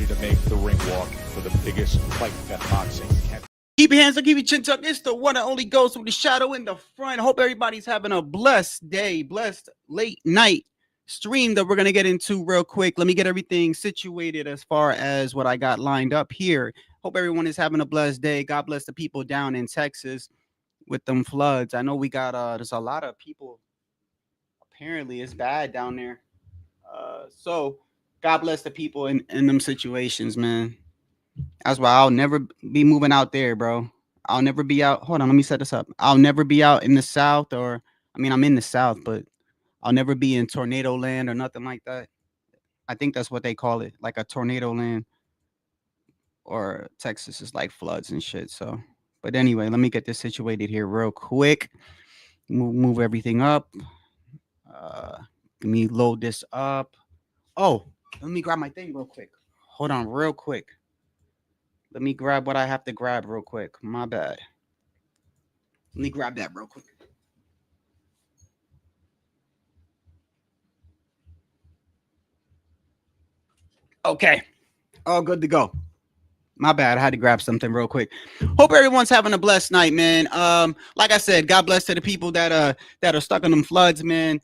ready to make the ring walk for the biggest fight that boxing can. Keep your hands up, keep your chin tucked. It's the one and only Ghost with the shadow in the front. Hope everybody's having a blessed day, blessed late night stream that we're going to get into real quick. Let me get everything situated as far as what I got lined up here. Hope everyone is having a blessed day. God bless the people down in Texas with them floods. I know we got, there's a lot of people. Apparently, it's bad down there. So, God bless the people in them situations, man. That's why I'll never be moving out there, bro. I'll never be out. Hold on, let me set this up. I'll never be out in the South, or I mean, I'm in the South, but I'll never be in tornado land or nothing like that. I think that's what they call it, like a tornado land, or Texas is like floods and shit. So, but anyway, let me get this situated here real quick. Move everything up. Uh, Let me load this up. Oh, let me grab my thing real quick. Hold on, real quick. Let me grab what I have to grab real quick. My bad. Let me grab that real quick. Okay. All good to go. My bad. I had to grab something real quick. Hope everyone's having a blessed night, man. Like I said, God bless to the people that are stuck in them floods, man.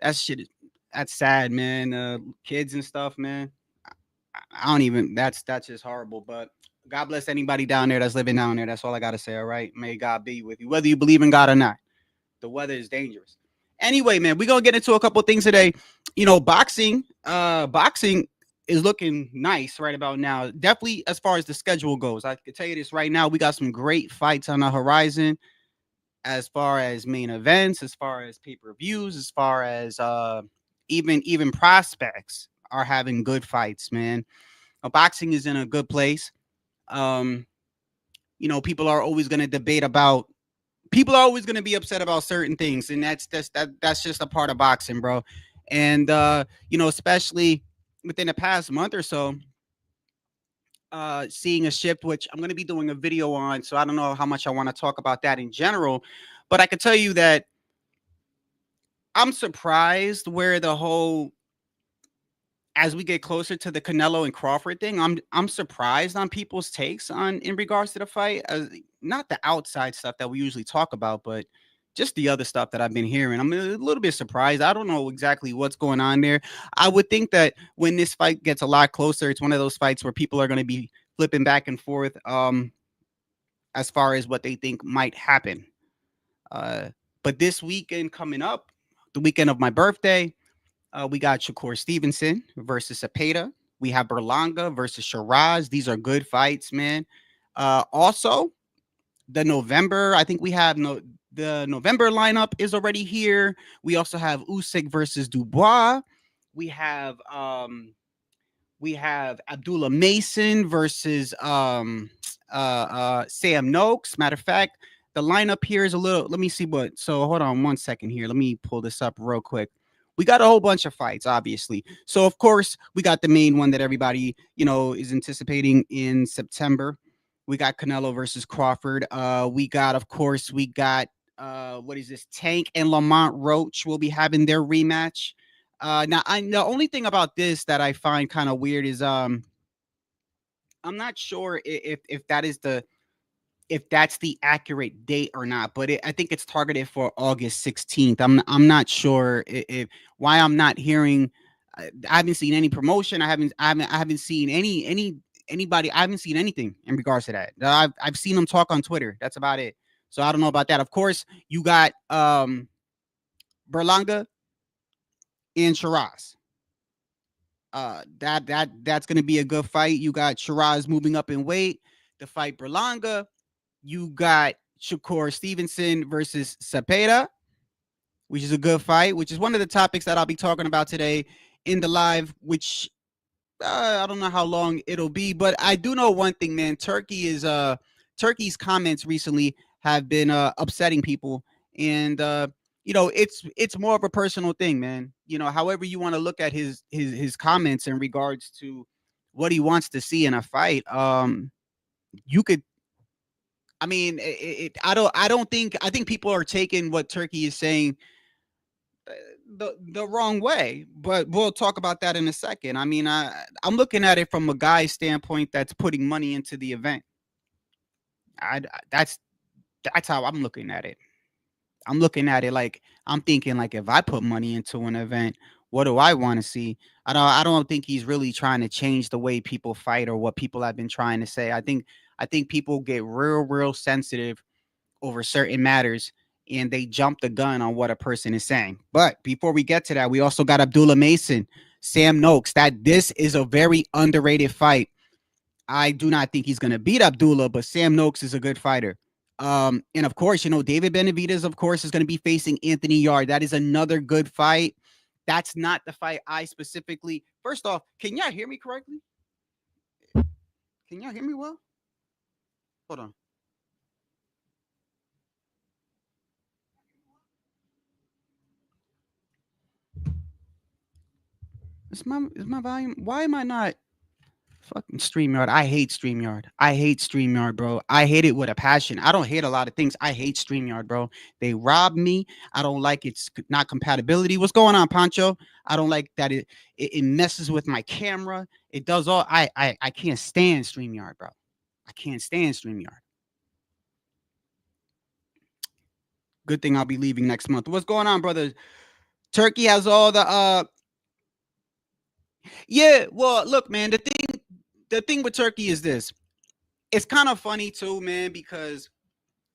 That shit that's sad, man. Kids and stuff, man. I don't even that's just horrible. But God bless anybody down there that's living down there. That's all I gotta say. All right. May God be with you, whether you believe in God or not. The weather is dangerous. Anyway, man, we're gonna get into a couple things today. You know, boxing is looking nice right about now. Definitely as far as the schedule goes. I can tell you this right now. We got some great fights on the horizon as far as main events, as far as pay-per-views, as far as even prospects are having good fights, man. Boxing is in a good place. Um, you know, people are always going to be upset about certain things, and that's just a part of boxing, bro. And you know, especially within the past month or so, seeing a shift, which I'm going to be doing a video on, so I don't know how much I want to talk about that in general, but I can tell you that I'm surprised where the whole as we get closer to the Canelo and Crawford thing, I'm surprised on people's takes on in regards to the fight. Not the outside stuff that we usually talk about, but just the other stuff that I've been hearing. I'm a little bit surprised. I don't know exactly what's going on there. I would think that when this fight gets a lot closer, it's one of those fights where people are going to be flipping back and forth as far as what they think might happen. Uh, but this weekend coming up, the weekend of my birthday, we got Shakur Stevenson versus Zapata. We have Berlanga versus Shiraz. These are good fights, man. Also, the November, I think we have the November lineup is already here. We also have Usyk versus Dubois. We have Abdullah Mason versus Sam Noakes. Matter of fact, the lineup here is a little. Let me see what. So hold on 1 second here. Let me pull this up real quick. We got a whole bunch of fights, obviously. So of course, we got the main one that everybody is anticipating in September. We got Canelo versus Crawford. We got, of course, what is this? Tank and Lamont Roach will be having their rematch. The only thing about this that I find kind of weird is I'm not sure if that's the accurate date or not, but I think it's targeted for August 16th. I'm not sure if why I'm not hearing. I haven't seen any promotion. I haven't seen anybody. I haven't seen anything in regards to that. I've seen them talk on Twitter. That's about it. So I don't know about that. Of course, you got Berlanga and Shiraz. That's gonna be a good fight. You got Shiraz moving up in weight to fight Berlanga. You got Shakur Stevenson versus Zapata, which is a good fight, which is one of the topics that I'll be talking about today in the live, which I don't know how long it'll be, but I do know one thing, man. Turkey's comments recently have been upsetting people, and it's more of a personal thing, man. However you want to look at his comments in regards to what he wants to see in a fight, you could. I mean, I don't think. I think people are taking what Turkey is saying the wrong way, but we'll talk about that in a second. I mean, I'm looking at it from a guy's standpoint that's putting money into the event. That's how I'm looking at it. I'm looking at it like I'm thinking like if I put money into an event, what do I want to see? I don't think he's really trying to change the way people fight or what people have been trying to say. I think people get real sensitive over certain matters and they jump the gun on what a person is saying. But before we get to that, we also got Abdullah Mason, Sam Noakes. That this is a very underrated fight. I do not think he's going to beat Abdullah, but Sam Noakes is a good fighter. And of course, David Benavidez, of course, is going to be facing Anthony Yard. That is another good fight. That's not the fight I specifically. First off, can y'all hear me correctly? Can y'all hear me well? Hold on. Is my volume? Why am I not? Fucking StreamYard. I hate StreamYard. I hate StreamYard, bro. I hate it with a passion. I don't hate a lot of things. I hate StreamYard, bro. They rob me. I don't like it's not compatibility. What's going on, Pancho? I don't like that it messes with my camera. It does all. I can't stand StreamYard, bro. I can't stand StreamYard. Good thing I'll be leaving next month. What's going on, brother? Turkey has all the yeah, well, look, man, the thing with Turkey is this. It's kind of funny too, man, because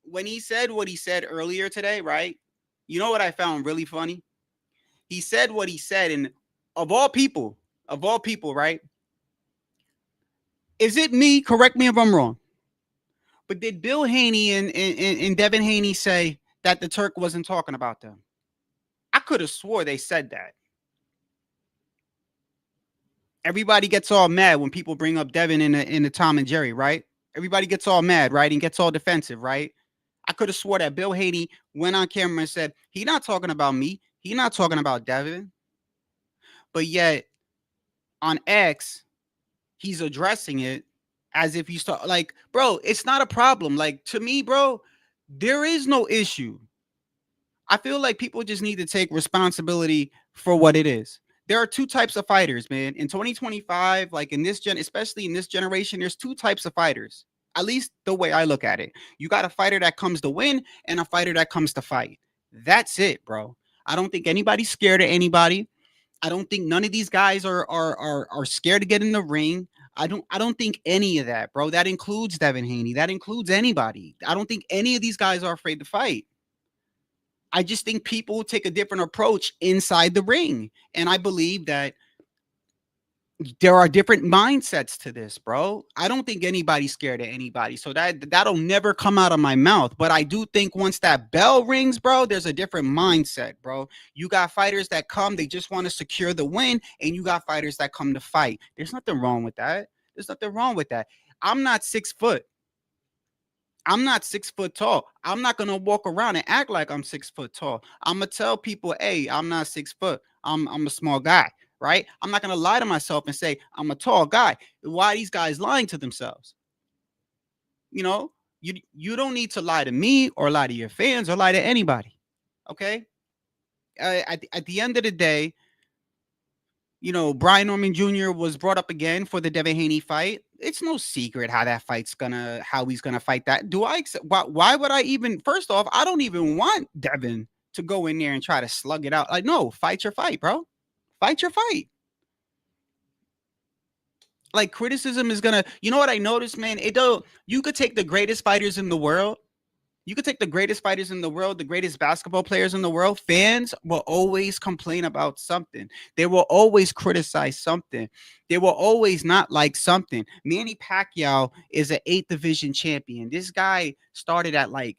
when he said what he said earlier today, right? You know what I found really funny? He said what he said, and of all people, right? Is it me? Correct me if I'm wrong. But did Bill Haney and Devin Haney say that the Turk wasn't talking about them? I could have swore they said that. Everybody gets all mad when people bring up Devin in the Tom and Jerry, right? Everybody gets all mad, right? And gets all defensive, right? I could have swore that Bill Haney went on camera and said, he not talking about me. He not talking about Devin. But yet on X, he's addressing it as if he's like, bro, it's not a problem. Like to me, bro, there is no issue. I feel like people just need to take responsibility for what it is. There are two types of fighters, man. In 2025, like in this especially in this generation, there's two types of fighters. At least the way I look at it. You got a fighter that comes to win and a fighter that comes to fight. That's it, bro. I don't think anybody's scared of anybody. I don't think none of these guys are scared to get in the ring. I don't think any of that, bro. That includes Devin Haney. That includes anybody. I don't think any of these guys are afraid to fight. I just think people take a different approach inside the ring. And I believe that there are different mindsets to this, bro. I don't think anybody's scared of anybody. So that'll never come out of my mouth. But I do think once that bell rings, bro, there's a different mindset, bro. You got fighters that come, they just want to secure the win, and you got fighters that come to fight. There's nothing wrong with that. There's nothing wrong with that. I'm not 6 foot. I'm not 6 foot tall. I'm not gonna walk around and act like I'm 6 foot tall. I'm gonna tell people, hey, I'm not 6 foot. I'm a small guy, right? I'm not gonna lie to myself and say I'm a tall guy. Why are these guys lying to themselves? You know, you don't need to lie to me or lie to your fans or lie to anybody. Okay. At the end of the day, Brian Norman Jr. was brought up again for the Devin Haney fight. It's no secret how he's gonna fight that. Do I accept? Why would I even? First off, I don't even want Devin to go in there and try to slug it out. Like, no, fight your fight, bro. Fight your fight. Like criticism is gonna. You know what I noticed, man? It don't. You could take the greatest fighters in the world. You could take the greatest fighters in the world, the greatest basketball players in the world. Fans will always complain about something. They will always criticize something. They will always not like something. Manny Pacquiao is an 8th division champion. This guy started at like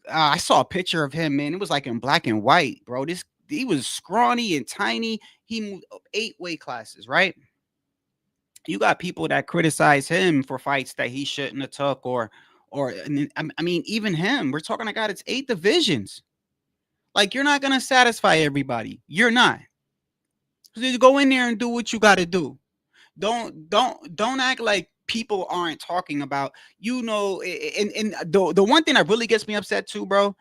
I saw a picture of him, man. It was like in black and white, bro. He was scrawny and tiny. He moved 8 weight classes, right? You got people that criticize him for fights that he shouldn't have took or I mean, even him, we're talking about it's 8 divisions. Like, you're not going to satisfy everybody. You're not. So you go in there and do what you got to do. Don't act like people aren't talking about, and the one thing that really gets me upset too, bro,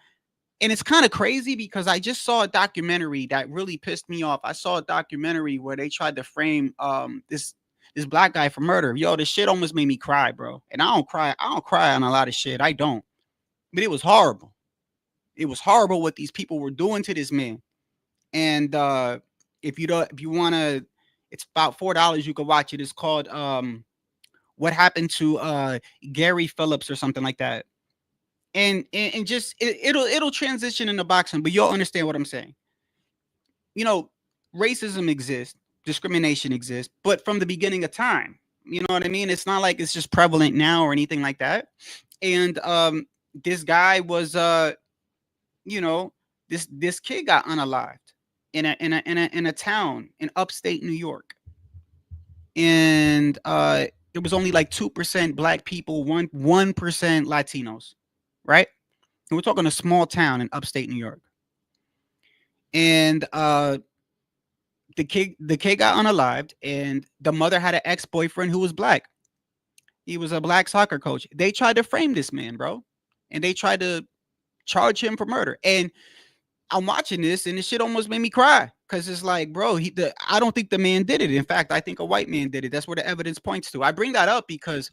And it's kind of crazy because I just saw a documentary that really pissed me off. I saw a documentary where they tried to frame this black guy for murder. Yo, this shit almost made me cry, bro. And I don't cry on a lot of shit. I don't. But it was horrible. It was horrible what these people were doing to this man. And if you wanna, it's about $4. You can watch it. It's called What Happened to Gary Phillips or something like that. And just it'll transition into boxing, but you'll understand what I'm saying. You know, racism exists, discrimination exists, but from the beginning of time. You know what I mean? It's not like it's just prevalent now or anything like that. And this guy was you know, this kid got unalived in a town in upstate New York. And there was only like 2% black people, 1% Latinos, right? And we're talking a small town in upstate New York. And the kid got unalived, and the mother had an ex-boyfriend who was black. He was a black soccer coach. They tried to frame this man, bro, and they tried to charge him for murder. And I'm watching this, and this shit almost made me cry because it's like, bro, I don't think the man did it. In fact, I think a white man did it. That's where the evidence points to. I bring that up because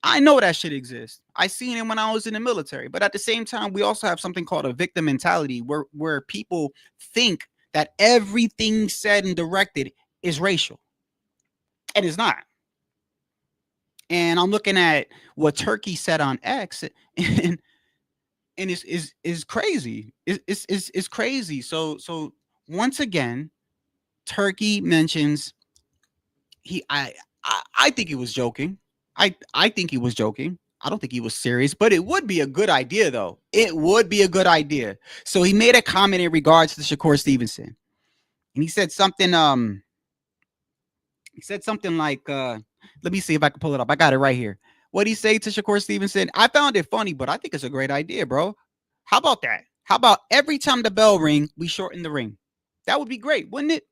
I know that shit exists. I seen it when I was in the military. But at the same time, we also have something called a victim mentality where people think that everything said and directed is racial. And it's not. And I'm looking at what Turkey said on X, and it's crazy. It's crazy. So once again, Turkey mentions I think he was joking. I think he was joking. I don't think he was serious, but it would be a good idea though. It would be a good idea. So he made a comment in regards to Shakur Stevenson. And he said something like let me see if I can pull it up. I got it right here. What he say to Shakur Stevenson? I found it funny, but I think it's a great idea, bro. How about that? How about every time the bell ring, we shorten the ring? That would be great, wouldn't it?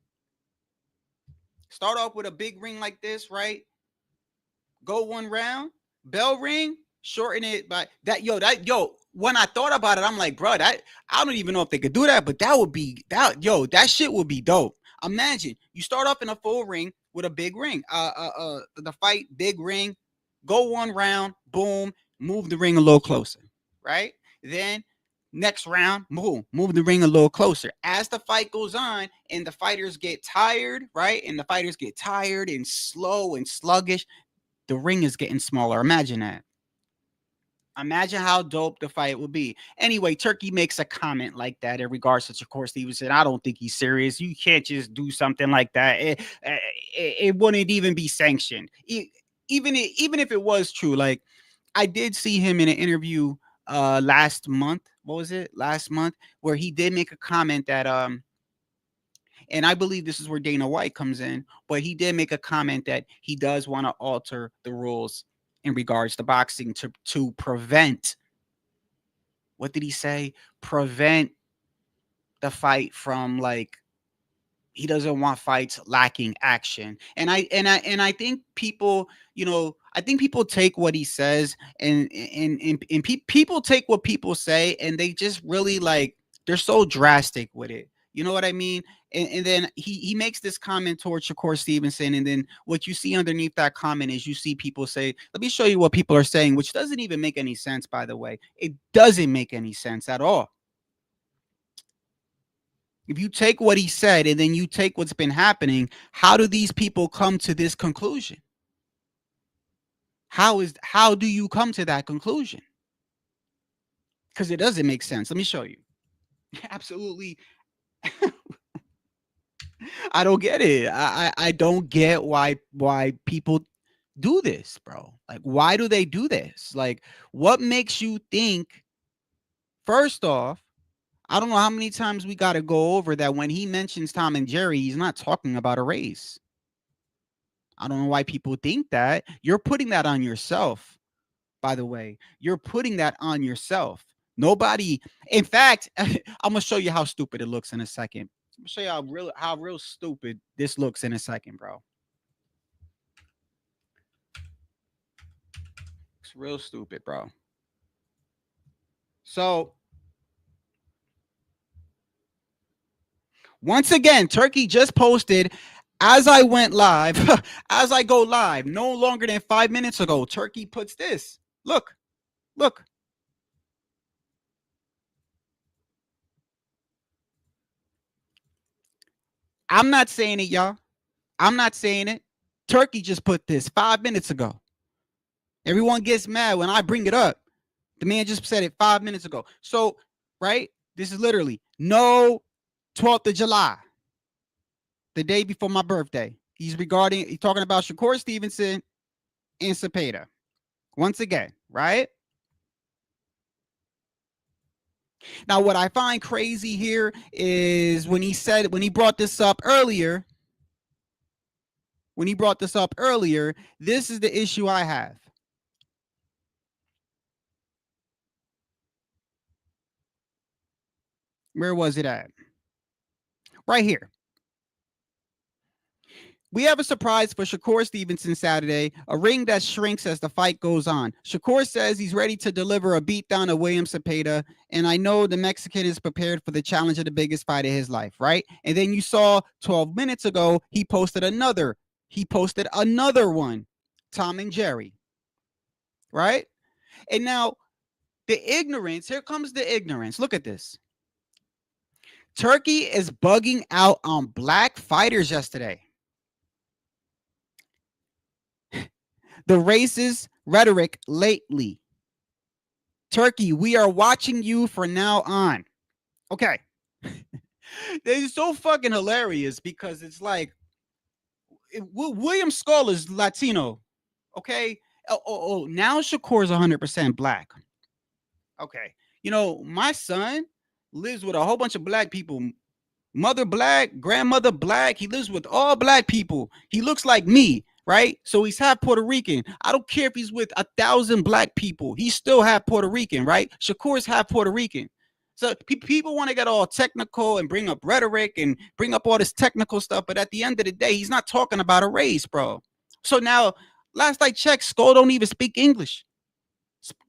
Start off with a big ring like this, right? Go one round, bell ring, shorten it by that. Yo, when I thought about it, I'm like, bro, that I don't even know if they could do that, but that would be that. Yo, that shit would be dope. Imagine you start off in a full ring with a big ring. The fight, big ring, go one round, boom, move the ring a little closer, right? Then next round, move the ring a little closer. As the fight goes on and the fighters get tired, right? And the fighters get tired and slow and sluggish, the ring is getting smaller. Imagine that. Imagine how dope the fight would be. Anyway, Turkey makes a comment like that in regards to Shakur Stevenson. I don't think he's serious. You can't just do something like that. It wouldn't even be sanctioned. Even if it was true, like I did see him in an interview last month. What was it? Last month, where he did make a comment that and I believe this is where Dana White comes in, but he did make a comment that he does want to alter the rules in regards to boxing to prevent, what did he say? Prevent the fight from, like, he doesn't want fights lacking action. And I think people, I think people take what he says, and people take what people say, and they just really, like, they're so drastic with it. You know what I mean? And then he makes this comment towards Shakur Stevenson, and then what you see underneath that comment is you see people say, "Let me show you what people are saying," which doesn't even make any sense. By the way, it doesn't make any sense at all. If you take what he said and then you take what's been happening, how do these people come to this conclusion? How do you come to that conclusion? Because it doesn't make sense. Let me show you. Absolutely. I don't get it. I don't get why people do this, bro. Like, why do they do this? Like, what makes you think? First off, I don't know how many times we got to go over that when he mentions Tom and Jerry, he's not talking about a race. I don't know why people think that. You're putting that on yourself, by the way. You're putting that on yourself. Nobody, in fact, I'm gonna show you how stupid it looks in a second. I'm gonna show you how real stupid this looks in a second, bro. It's real stupid, bro. So Once again, Turkey just posted as I went live, as I go live, no longer than 5 minutes ago, Turkey puts this. Look, look. I'm not saying it, y'all. I'm not saying it. Turkey just put this 5 minutes ago. Everyone gets mad when I bring it up. The man just said it 5 minutes ago. So, right? This is literally no 12th of July, the day before my birthday. He's talking about Shakur Stevenson and Cepeda. Once again, right? Now, what I find crazy here is when he brought this up earlier, this is the issue I have. Where was it at? Right here. We have a surprise for Shakur Stevenson Saturday, a ring that shrinks as the fight goes on. Shakur says he's ready to deliver a beatdown of William Cepeda, and I know the Mexican is prepared for the challenge of the biggest fight of his life, right? And then you saw 12 minutes ago, he posted another one, Tom and Jerry, right? And now here comes the ignorance. Look at this. Turkey is bugging out on black fighters yesterday. The racist rhetoric lately. Turkey, we are watching you from now on. Okay. It's so fucking hilarious because it's like William Skull is Latino. Okay. Now Shakur's 100% black. Okay. You know, my son lives with a whole bunch of black people. Mother black, grandmother black. He lives with all black people. He looks like me, right? So he's half Puerto Rican. I don't care if he's with 1,000 black people. He's still half Puerto Rican, right? Shakur's half Puerto Rican. So people want to get all technical and bring up rhetoric and bring up all this technical stuff, but at the end of the day, he's not talking about a race, bro. So now, last I checked, Skull don't even speak English.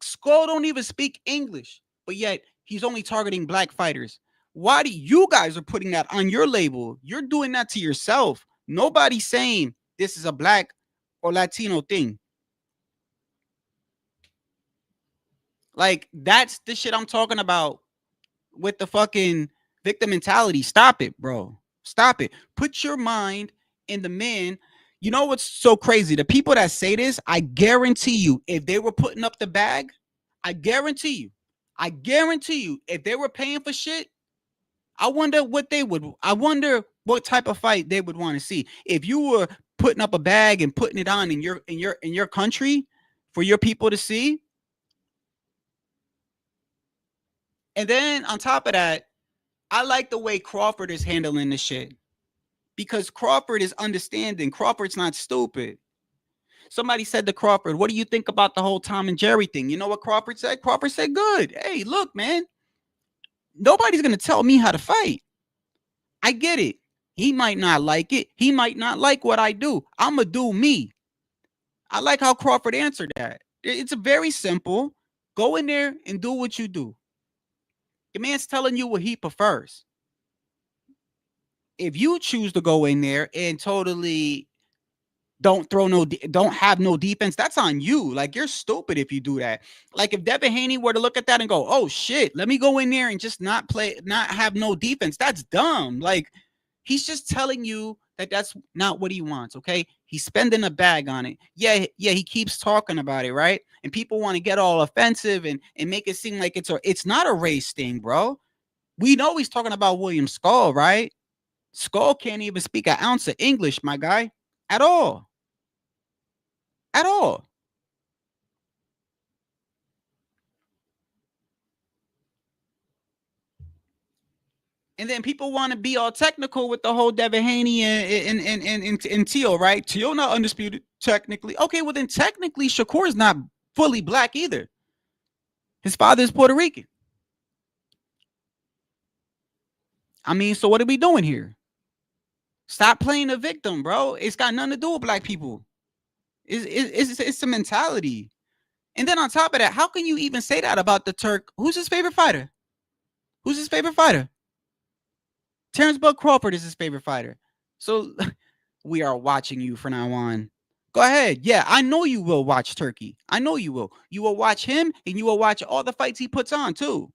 Skull don't even speak English, but yet he's only targeting black fighters. Why do you guys are putting that on your label? You're doing that to yourself. Nobody's saying this is a black or Latino thing. Like, that's the shit I'm talking about with the fucking victim mentality. Stop it, bro. Stop it. Put your mind in the man. You know what's so crazy? The people that say this, I guarantee you, if they were putting up the bag, I guarantee you, if they were paying for shit, I wonder what type of fight they would want to see. If you were putting up a bag and putting it on in your country for your people to see. And then on top of that, I like the way Crawford is handling this shit. Because Crawford is understanding. Crawford's not stupid. Somebody said to Crawford, what do you think about the whole Tom and Jerry thing? You know what Crawford said? Crawford said, good. Hey, look, man. Nobody's going to tell me how to fight. I get it. He might not like it. He might not like what I do. I'm going to do me. I like how Crawford answered that. It's a very simple. Go in there and do what you do. The man's telling you what he prefers. If you choose to go in there and totally don't have no defense, that's on you. Like, you're stupid if you do that. Like, if Devin Haney were to look at that and go, oh shit, let me go in there and just not have no defense, that's dumb. Like, he's just telling you that that's not what he wants. Okay, he's spending a bag on it. Yeah, he keeps talking about it, right? And people want to get all offensive and make it seem like it's not a race thing, bro. We know he's talking about William Skull, right? Skull can't even speak an ounce of English, my guy, at all. At all. And then people want to be all technical with the whole Devin Haney and Teal, right? Teal not undisputed technically. Okay, well then technically Shakur is not fully black either. His father is Puerto Rican. I mean, so what are we doing here? Stop playing the victim, bro. It's got nothing to do with black people. It's a mentality. And then on top of that, how can you even say that about the Turk? Who's his favorite fighter? Who's his favorite fighter? Terrence Bud Crawford is his favorite fighter. So we are watching you from now on. Go ahead. Yeah, I know you will watch Turkey. I know you will. You will watch him and you will watch all the fights he puts on too.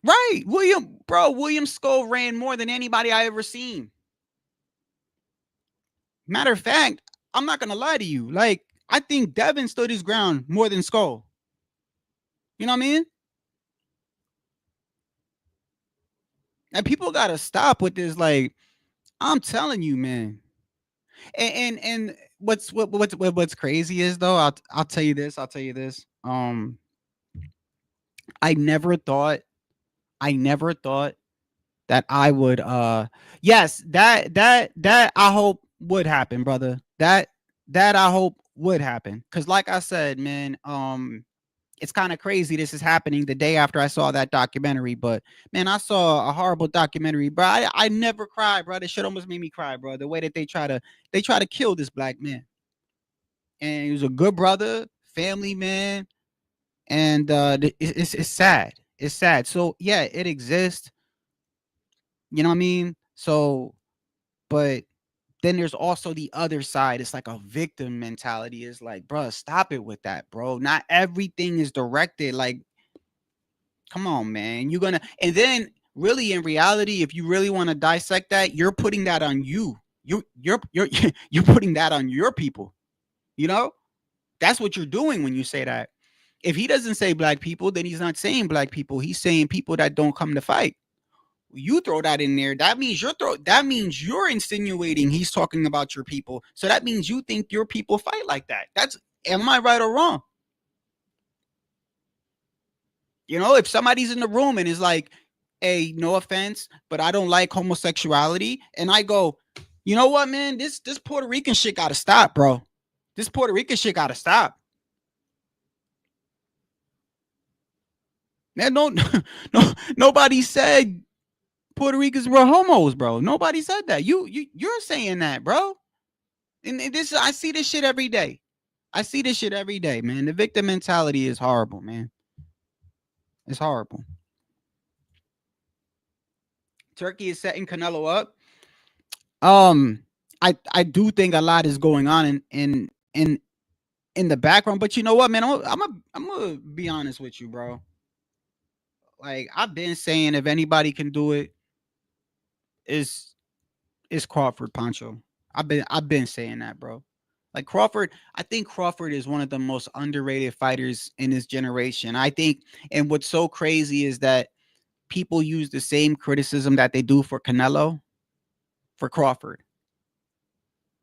Right. William Skull ran more than anybody I ever seen. Matter of fact, I'm not gonna lie to you. Like, I think Devin stood his ground more than Skull. You know what I mean? And people gotta stop with this. Like, I'm telling you, man. And what's crazy is though, I'll tell you this. I'll tell you this. I never thought, I never thought that I would yes, that I hope would happen, brother. That I hope would happen. Cause like I said, man, it's kind of crazy this is happening the day after I saw that documentary. But man, I saw a horrible documentary, bro. I never cried, bro. This shit almost made me cry, bro. The way that they try to kill this black man. And he was a good brother, family man, and it's sad. It's sad. So yeah, it exists. You know what I mean? So, but then there's also the other side. It's like a victim mentality. It's like, bro, stop it with that, bro. Not everything is directed. Like, come on, man. You're gonna, and then really in reality, if you really want to dissect that, you're putting that on you. You're you're putting that on your people. You know, that's what you're doing when you say that. If he doesn't say black people, then he's not saying black people. He's saying people that don't come to fight. You throw that in there, that means you're insinuating he's talking about your people. So that means you think your people fight like that. That's, am I right or wrong? You know, if somebody's in the room and is like, hey, no offense, but I don't like homosexuality, and I go, you know what, man, this Puerto Rican shit gotta stop, bro. This Puerto Rican shit gotta stop. Man, no, nobody said Puerto Ricans were homos, bro. Nobody said that. You're saying that, bro. And this, I see this shit every day. I see this shit every day, man. The victim mentality is horrible, man. It's horrible. Turkey is setting Canelo up. Um, I do think a lot is going on in the background, but you know what, man? I'm gonna be honest with you, bro. Like, I've been saying, if anybody can do it, is Crawford, Pancho. I've been saying that, bro. Like, Crawford, I think Crawford is one of the most underrated fighters in this generation. I think, and what's so crazy is that people use the same criticism that they do for Canelo for Crawford.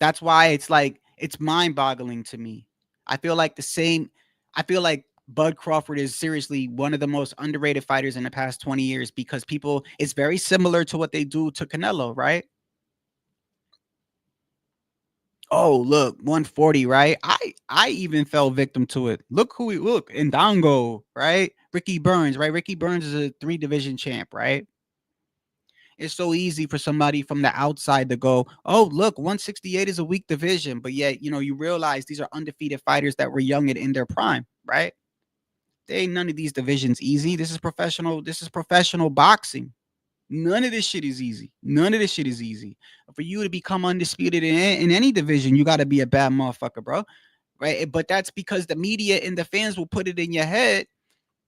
That's why it's like, it's mind-boggling to me. I feel like the same. I feel like Bud Crawford is seriously one of the most underrated fighters in the past 20 years because people, it's very similar to what they do to Canelo, right? Oh, look, 140, right? I even fell victim to it. Look who we look, Ndongo, right? Ricky Burns, right? Ricky Burns is a 3 division champ, right? It's so easy for somebody from the outside to go, oh, look, 168 is a weak division. But yet, you know, you realize these are undefeated fighters that were young and in their prime, right? They ain't none of these divisions easy. This is professional. This is professional boxing. None of this shit is easy. None of this shit is easy. For you to become undisputed in any division, you got to be a bad motherfucker, bro. Right? But that's because the media and the fans will put it in your head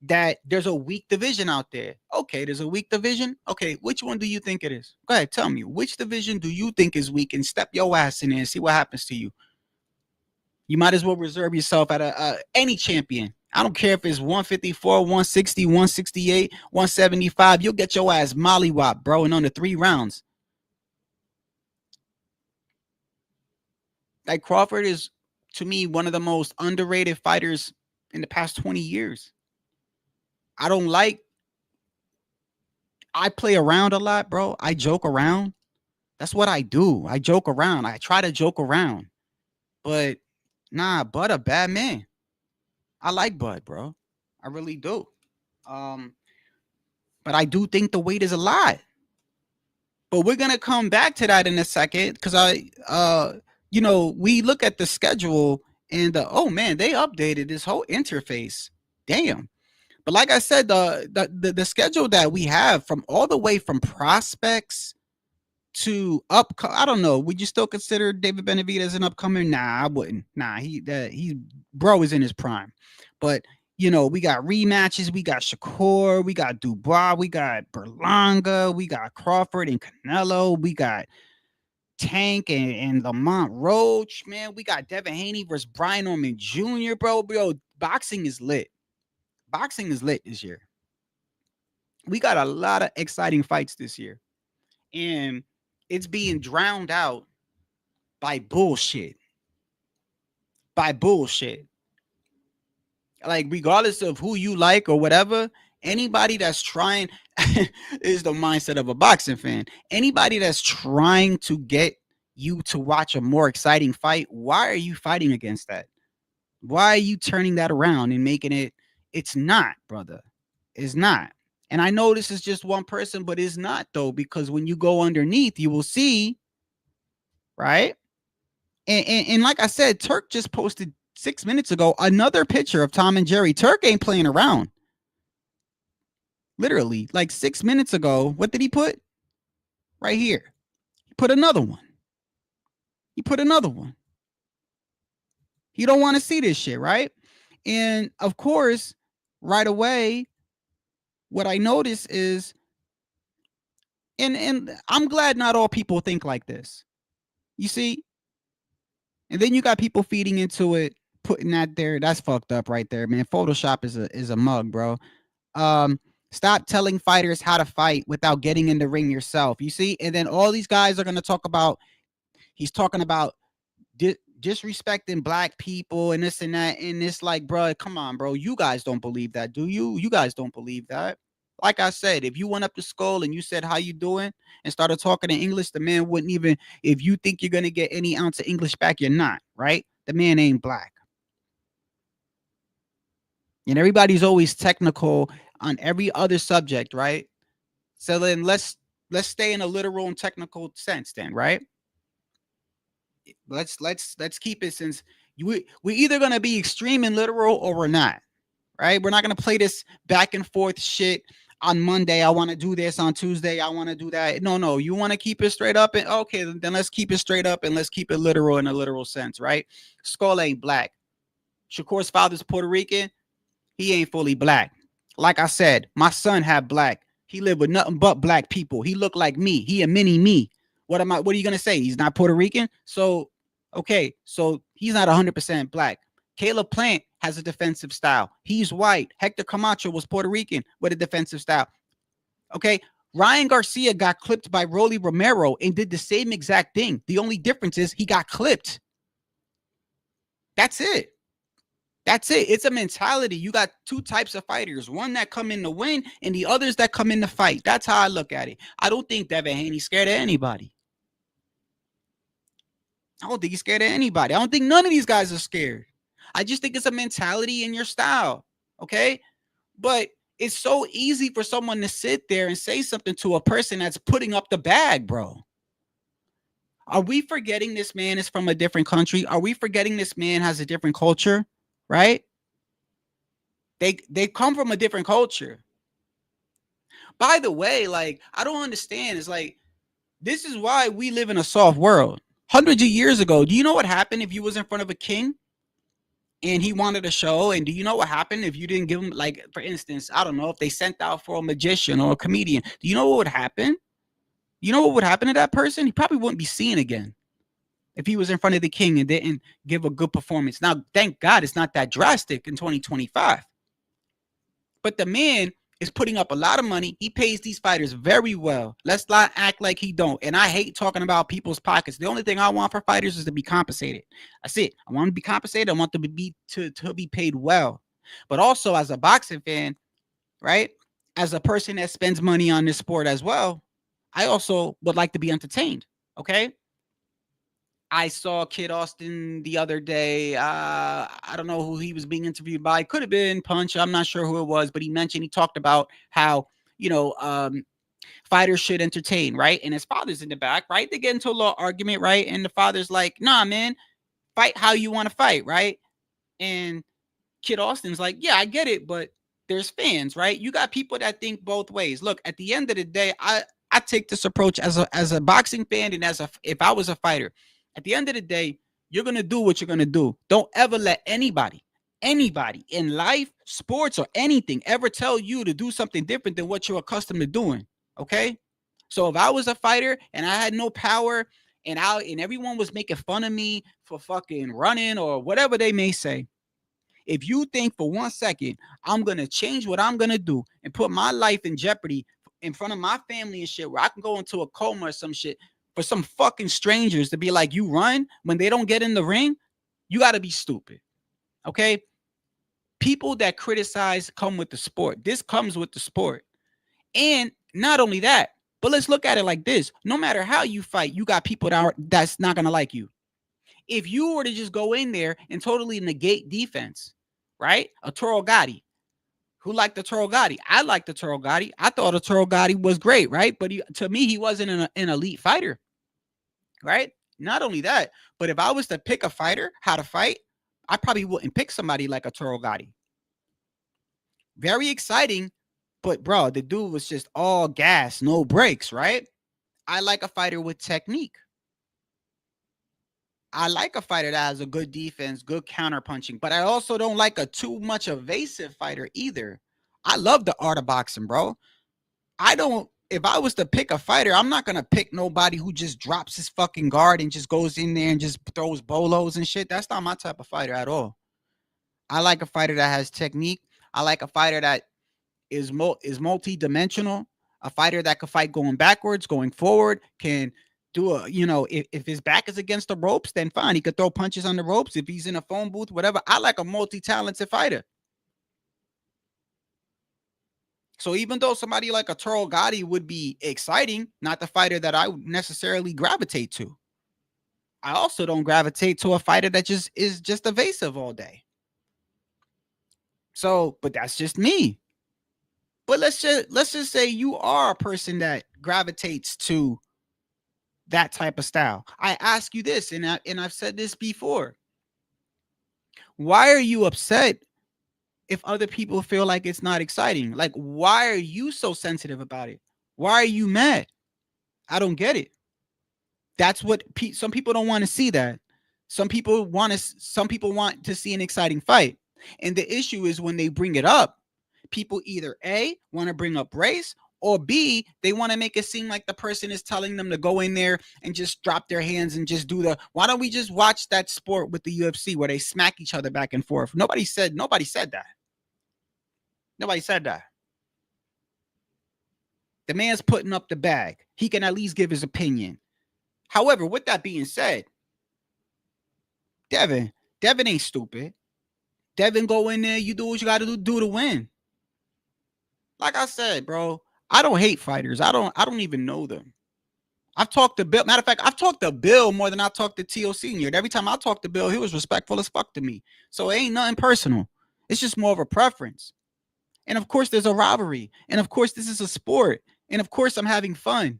that there's a weak division out there. Okay, there's a weak division. Okay, which one do you think it is? Go ahead, tell me. Which division do you think is weak, and step your ass in there and see what happens to you. You might as well reserve yourself at any champion. I don't care if it's 154, 160, 168, 175. You'll get your ass mollywop, bro, in under 3 rounds. Like, Crawford is, to me, one of the most underrated fighters in the past 20 years. I don't like, I play around a lot, bro. I joke around. That's what I do. I joke around. I try to joke around. But nah, Bud a bad man. I like Bud, bro. I really do. Um, but I do think the weight is a lot. But we're gonna come back to that in a second because we look at the schedule and oh man, they updated this whole interface. Damn. But like I said, the schedule that we have from all the way from prospects to up, I don't know. Would you still consider David Benavidez an upcoming? Nah, I wouldn't. Nah, he bro is in his prime. But we got rematches. We got Shakur. We got Dubois. We got Berlanga. We got Crawford and Canelo. We got Tank and Lamont Roach. Man, we got Devin Haney versus Brian Norman Jr. Bro, boxing is lit. Boxing is lit this year. We got a lot of exciting fights this year, and it's being drowned out by bullshit. By bullshit. Like, regardless of who you like or whatever, anybody that's trying is the mindset of a boxing fan. Anybody that's trying to get you to watch a more exciting fight, why are you fighting against that? Why are you turning that around and making it? It's not, brother. It's not. And I know this is just one person, but it's not, though, because when you go underneath, you will see, right? And like I said, Turk just posted 6 minutes ago another picture of Tom and Jerry. Turk ain't playing around. Literally, like 6 minutes ago, what did he put? Right here. He put another one. He put another one. You don't want to see this shit, right? And of course, right away, what I notice is, and I'm glad not all people think like this. You see? And then you got people feeding into it, putting that there. That's fucked up right there, man. Photoshop is a mug, bro. Stop telling fighters how to fight without getting in the ring yourself. You see? And then all these guys are going to talk about, he's talking about disrespecting black people and this and that. And it's like, bro, come on, bro. You guys don't believe that, do you? You guys don't believe that. Like I said, if you went up to Skull and you said, how you doing? And started talking in English, the man wouldn't even, if you think you're going to get any ounce of English back, you're not, right? The man ain't black. And everybody's always technical on every other subject, right? So then let's stay in a literal and technical sense then, right? Let's keep it, since we're either going to be extreme and literal or we're not, right? We're not going to play this back and forth shit. On Monday, I want to do this. On Tuesday, I want to do that. No, you want to keep it straight up. And okay, then let's keep it straight up and let's keep it literal in a literal sense, right? Skull ain't black. Shakur's father's Puerto Rican. He ain't fully black. Like I said, my son had black. He lived with nothing but black people. He looked like me. He a mini me. What are you going to say? He's not Puerto Rican? So, okay. So he's not 100% black. Caleb Plant has a defensive style. He's white. Hector Camacho was Puerto Rican with a defensive style. Okay. Ryan Garcia got clipped by Rolly Romero and did the same exact thing. The only difference is he got clipped. That's it. That's it. It's a mentality. You got two types of fighters, one that come in to win and the others that come in to fight. That's how I look at it. I don't think Devin Haney's scared of anybody. I don't think he's scared of anybody. I don't think none of these guys are scared. I just think it's a mentality in your style. Okay. But it's so easy for someone to sit there and say something to a person that's putting up the bag, bro. Are we forgetting this man is from a different country? Are we forgetting this man has a different culture? Right? They come from a different culture. By the way, like, I don't understand. It's like, this is why we live in a soft world. Hundreds of years ago, do you know what happened if you was in front of a king and he wanted a show? And do you know what happened if you didn't give him, like, for instance, I don't know, if they sent out for a magician or a comedian, do you know what would happen? You know what would happen to that person? He probably wouldn't be seen again if he was in front of the king and didn't give a good performance. Now, thank God it's not that drastic in 2025. But the man is putting up a lot of money. He pays these fighters very well. Let's not act like he don't. And I hate talking about people's pockets. The only thing I want for fighters is to be compensated. That's it. I want to be compensated. I want them to be paid well. But also, as a boxing fan, right? As a person that spends money on this sport as well, I also would like to be entertained. Okay. I saw Kid Austin the other day. I don't know who he was being interviewed by. Could have been Punch. I'm not sure who it was, but he talked about how, Fighters should entertain, right? And his father's in the back, right? They get into a little argument, right? And the father's like, nah, man, fight how you want to fight, right? And Kid Austin's like, yeah, I get it, but there's fans, right? You got people that think both ways. Look, at the end of the day, I take this approach as a boxing fan and if I was a fighter. At the end of the day, you're gonna do what you're gonna do. Don't ever let anybody in life, sports, or anything ever tell you to do something different than what you're accustomed to doing. Okay? So if I was a fighter and I had no power and everyone was making fun of me for fucking running or whatever they may say, if you think for 1 second I'm gonna change what I'm gonna do and put my life in jeopardy in front of my family and shit, where I can go into a coma or some shit for some fucking strangers to be like, you run when they don't get in the ring, you got to be stupid. Okay? People that criticize come with the sport. This comes with the sport. And not only that, but let's look at it like this. No matter how you fight, you got people that's not gonna like you. If you were to just go in there and totally negate defense, right? A Toro Gotti. Who liked the Toro Gotti? I liked the Toro Gotti. I thought the Toro Gotti was great, right? But to me, he wasn't an elite fighter, right? Not only that, but if I was to pick a fighter, how to fight, I probably wouldn't pick somebody like a Toro Gotti. Very exciting, but bro, the dude was just all gas, no brakes, right? I like a fighter with technique. I like a fighter that has a good defense, good counter punching, but I also don't like a too much evasive fighter either. I love the art of boxing, bro. If I was to pick a fighter, I'm not going to pick nobody who just drops his fucking guard and just goes in there and just throws bolos and shit. That's not my type of fighter at all. I like a fighter that has technique. I like a fighter that is multi-dimensional, a fighter that can fight going backwards, going forward, can do if his back is against the ropes, then fine, he could throw punches on the ropes. If he's in a phone booth, whatever, I like a multi-talented fighter. So even though somebody like a Toro Gotti would be exciting, not the fighter that I would necessarily gravitate to. I also don't gravitate to a fighter that is just evasive all day. So, but that's just me. But let's just say you are a person that gravitates to that type of style. I ask you this, and I've said this before. Why are you upset if other people feel like it's not exciting? Like, why are you so sensitive about it? Why are you mad? I don't get it. That's what some people don't want to see. That some people want to see an exciting fight, and the issue is when they bring it up, people either A, want to bring up race, or B, they want to make it seem like the person is telling them to go in there and just drop their hands and just why don't we just watch that sport with the UFC where they smack each other back and forth? Nobody said that. Nobody said that. The man's putting up the bag. He can at least give his opinion. However, with that being said, Devin ain't stupid. Devin, go in there, you do what you got to do to win. Like I said, bro, I don't hate fighters. I don't even know them. I've talked to Bill. Matter of fact, I've talked to Bill more than I talked to T.O. Senior. And every time I talked to Bill, he was respectful as fuck to me. So it ain't nothing personal. It's just more of a preference. And of course, there's a rivalry. And of course, this is a sport. And of course, I'm having fun.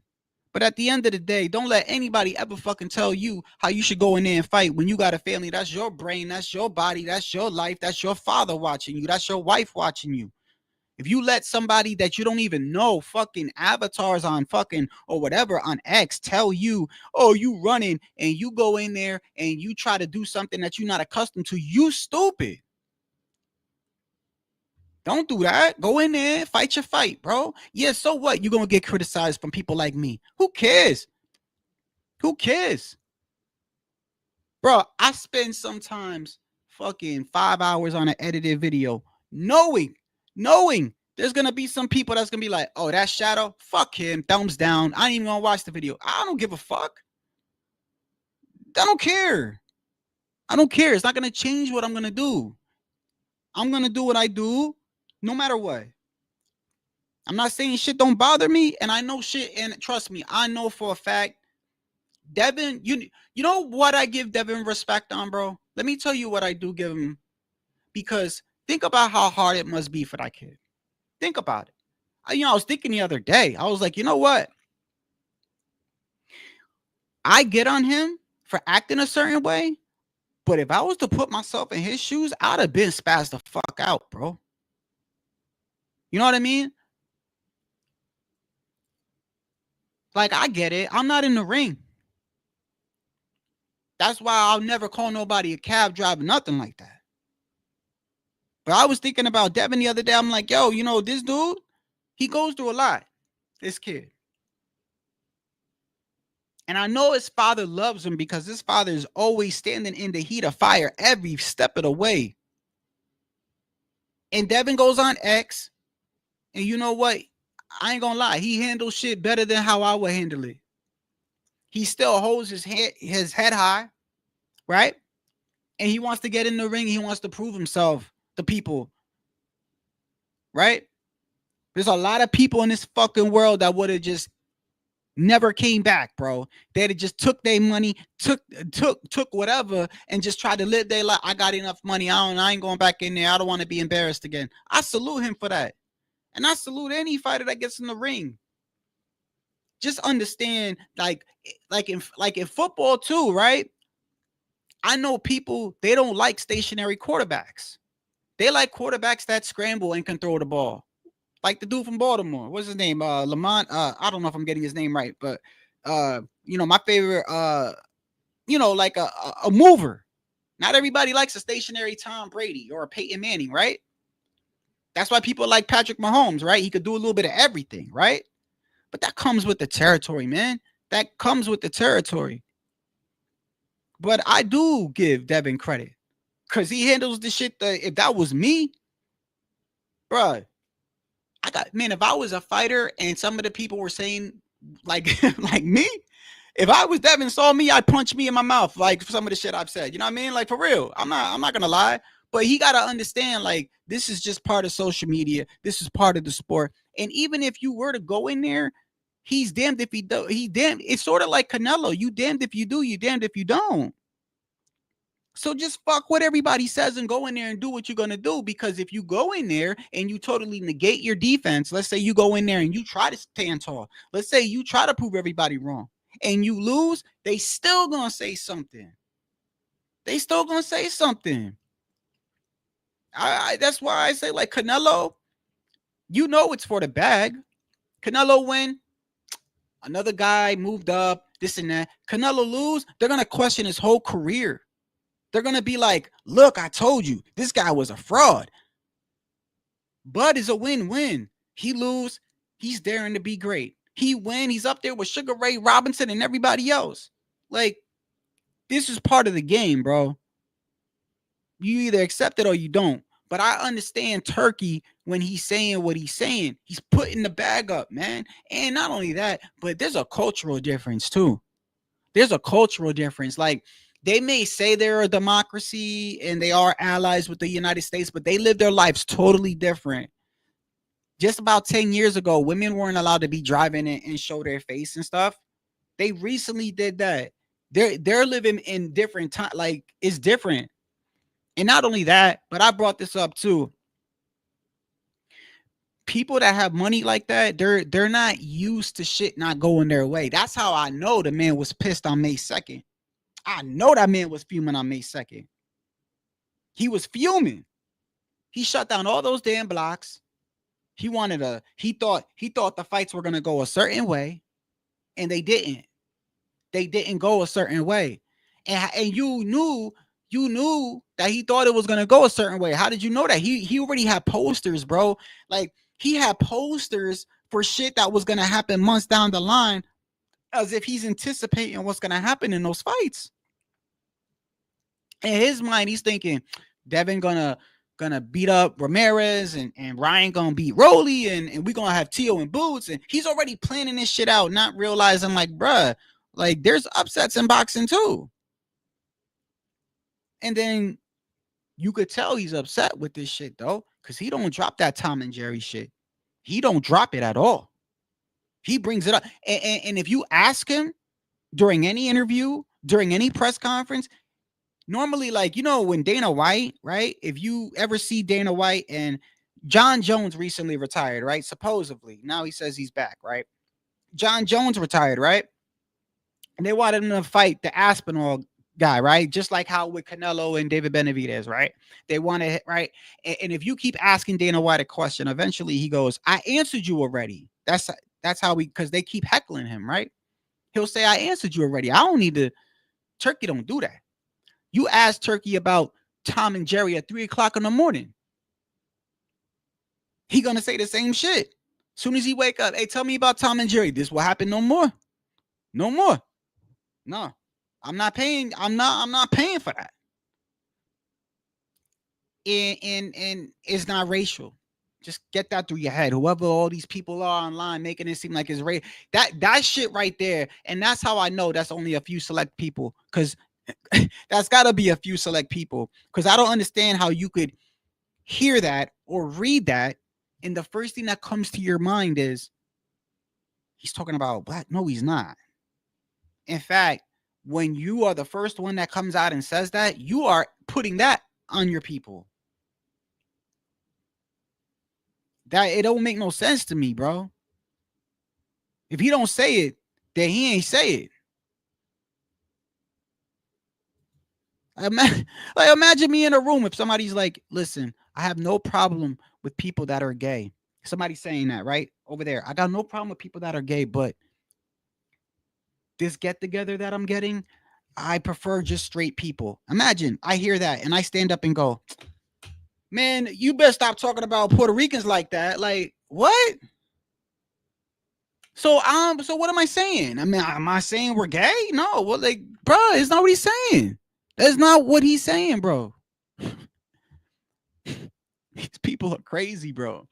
But at the end of the day, don't let anybody ever fucking tell you how you should go in there and fight when you got a family. That's your brain. That's your body. That's your life. That's your father watching you. That's your wife watching you. If you let somebody that you don't even know, fucking avatars on fucking or whatever on X, tell you, oh, you running, and you go in there and you try to do something that you're not accustomed to, you stupid. Don't do that. Go in there, fight your fight, bro. Yeah, so what? You're going to get criticized from people like me. Who cares? Who cares? Bro, I spend sometimes fucking 5 hours on an edited video knowing there's going to be some people that's going to be like, oh, that's Shadow? Fuck him. Thumbs down. I ain't even going to watch the video. I don't give a fuck. I don't care. I don't care. It's not going to change what I'm going to do. I'm going to do what I do no matter what. I'm not saying shit don't bother me, and I know shit, and trust me, I know for a fact, Devin, you know what I give Devin respect on, bro? Let me tell you what I do give him, because think about how hard it must be for that kid. Think about it. I was thinking the other day, I was like, you know what? I get on him for acting a certain way, but if I was to put myself in his shoes, I'd have been spazzed the fuck out, bro. You know what I mean? Like, I get it. I'm not in the ring. That's why I'll never call nobody a cab driver, nothing like that. But I was thinking about Devin the other day. I'm like, yo, this dude, he goes through a lot, this kid. And I know his father loves him because his father is always standing in the heat of fire every step of the way. And Devin goes on X, and you know what? I ain't gonna lie, he handles shit better than how I would handle it. He still holds his head high, right? And he wants to get in the ring. He wants to prove himself to people, right? There's a lot of people in this fucking world that would have just never came back, bro. They'd have just took their money, took whatever, and just tried to live their life. I got enough money. I ain't going back in there. I don't want to be embarrassed again. I salute him for that. And I salute any fighter that gets in the ring. Just understand, like in football too, right? I know people, they don't like stationary quarterbacks. They like quarterbacks that scramble and can throw the ball. Like the dude from Baltimore. What's his name? Lamont. I don't know if I'm getting his name right, but my favorite, like a mover. Not everybody likes a stationary Tom Brady or a Peyton Manning, right? That's why people like Patrick Mahomes, right? He could do a little bit of everything, right? But that comes with the territory, man. That comes with the territory. But I do give Devin credit because he handles the shit that if that was me, bruh, if I was a fighter and some of the people were saying like like me, if I was Devin saw me, I'd punch me in my mouth, like some of the shit I've said. You know what I mean? Like, for real. I'm not gonna lie. But he gotta understand, like, this is just part of social media. This is part of the sport. And even if you were to go in there, he's damned if he do. He damned. It's sort of like Canelo. You damned if you do, you damned if you don't. So just fuck what everybody says and go in there and do what you're going to do. Because if you go in there and you totally negate your defense, let's say you go in there and you try to stand tall. Let's say you try to prove everybody wrong and you lose, they still going to say something. They still going to say something. That's why I say, like, Canelo, it's for the bag. Canelo win. Another guy moved up, this and that. Canelo lose, they're going to question his whole career. They're going to be like, look, I told you, this guy was a fraud. Bud is a win-win. He lose, he's daring to be great. He win, he's up there with Sugar Ray Robinson and everybody else. Like, this is part of the game, bro. You either accept it or you don't. But I understand Turki when he's saying what he's saying. He's putting the bag up, man. And not only that, but there's a cultural difference too. There's a cultural difference. Like, they may say they're a democracy and they are allies with the United States, but they live their lives totally different. Just about 10 years ago, women weren't allowed to be driving and show their face and stuff. They recently did that. They're living in different time. Like, it's different. And not only that, but I brought this up too. People that have money like that, they're not used to shit not going their way. That's how I know the man was pissed on May 2nd. I know that man was fuming on May 2nd. He was fuming. He shut down all those damn blocks. He thought the fights were going to go a certain way, and they didn't. They didn't go a certain way. And you knew that he thought it was going to go a certain way. How did you know that? He already had posters, bro. Like, he had posters for shit that was going to happen months down the line, as if he's anticipating what's going to happen in those fights. In his mind, he's thinking Devin gonna beat up Ramirez and Ryan gonna beat Rolly and we're gonna have Tio and Boots. And he's already planning this shit out, not realizing, like, bruh, like, there's upsets in boxing too. And then you could tell he's upset with this shit, though, because he don't drop that Tom and Jerry shit. He don't drop it at all. He brings it up. And if you ask him during any interview, during any press conference, normally, like, when Dana White, right? If you ever see Dana White and John Jones recently retired, right? Supposedly. Now he says he's back, right? John Jones retired, right? And they wanted him to fight the Aspinall guy, right? Just like how with Canelo and David Benavidez, right? They wanted, right? And if you keep asking Dana White a question, eventually he goes, I answered you already. That's how we, because they keep heckling him, right? He'll say, I answered you already. I don't need to. Turkey don't do that. You ask Turkey about Tom and Jerry at 3 o'clock in the morning. He gonna say the same shit. Soon as he wake up, hey, tell me about Tom and Jerry. This will happen no more. No more. No. I'm not paying. I'm not paying for that. And it's not racial. Just get that through your head. Whoever all these people are online making it seem like it's race. That shit right there. And that's how I know that's only a few select people. Because that's gotta be a few select people. Because I don't understand how you could hear that or read that. And the first thing that comes to your mind is he's talking about black. No, he's not. In fact, when you are the first one that comes out and says that, you are putting that on your people. That it don't make no sense to me, bro. If he don't say it, then he ain't say it. Imagine me in a room if somebody's like, listen, I have no problem with people that are gay. Somebody saying that, right? Over there. I got no problem with people that are gay, but this get together that I'm getting, I prefer just straight people. Imagine I hear that and I stand up and go, man, you better stop talking about Puerto Ricans like that. Like, what? So what am I saying? I mean, am I saying we're gay? No. Well, like, bro, it's not what he's saying. That's not what he's saying, bro. These people are crazy, bro.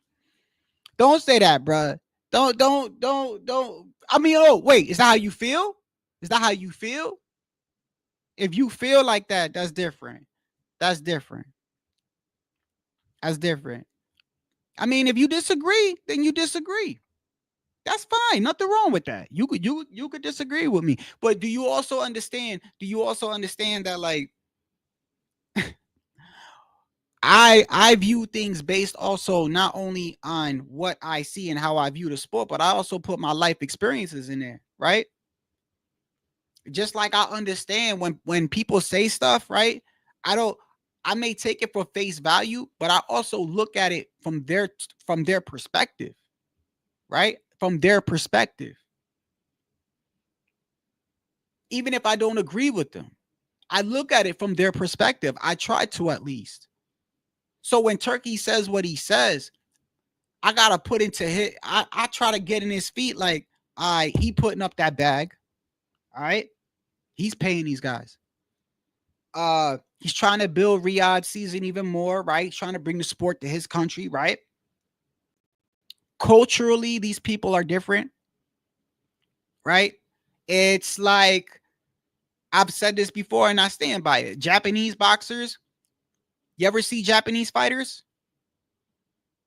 Don't say that, bro. Don't. I mean, oh, wait, is that how you feel? Is that how you feel? If you feel like that, that's different. That's different. That's different. I mean, if you disagree, then you disagree. That's fine. Nothing wrong with that. You could disagree with me. But do you also understand? Do you also understand that, like, I view things based also not only on what I see and how I view the sport, but I also put my life experiences in there, right? Just like I understand when people say stuff, right? I may take it for face value, but I also look at it from their perspective, right? From their perspective. Even if I don't agree with them, I look at it from their perspective. I try to, at least. So when Turkey says what he says, I gotta put into his. I try to get in his feet. Like, all right, he putting up that bag. All right, he's paying these guys. He's trying to build Riyadh season even more, right? He's trying to bring the sport to his country, right? Culturally, these people are different, right? It's like, I've said this before and I stand by it. Japanese boxers, you ever see Japanese fighters?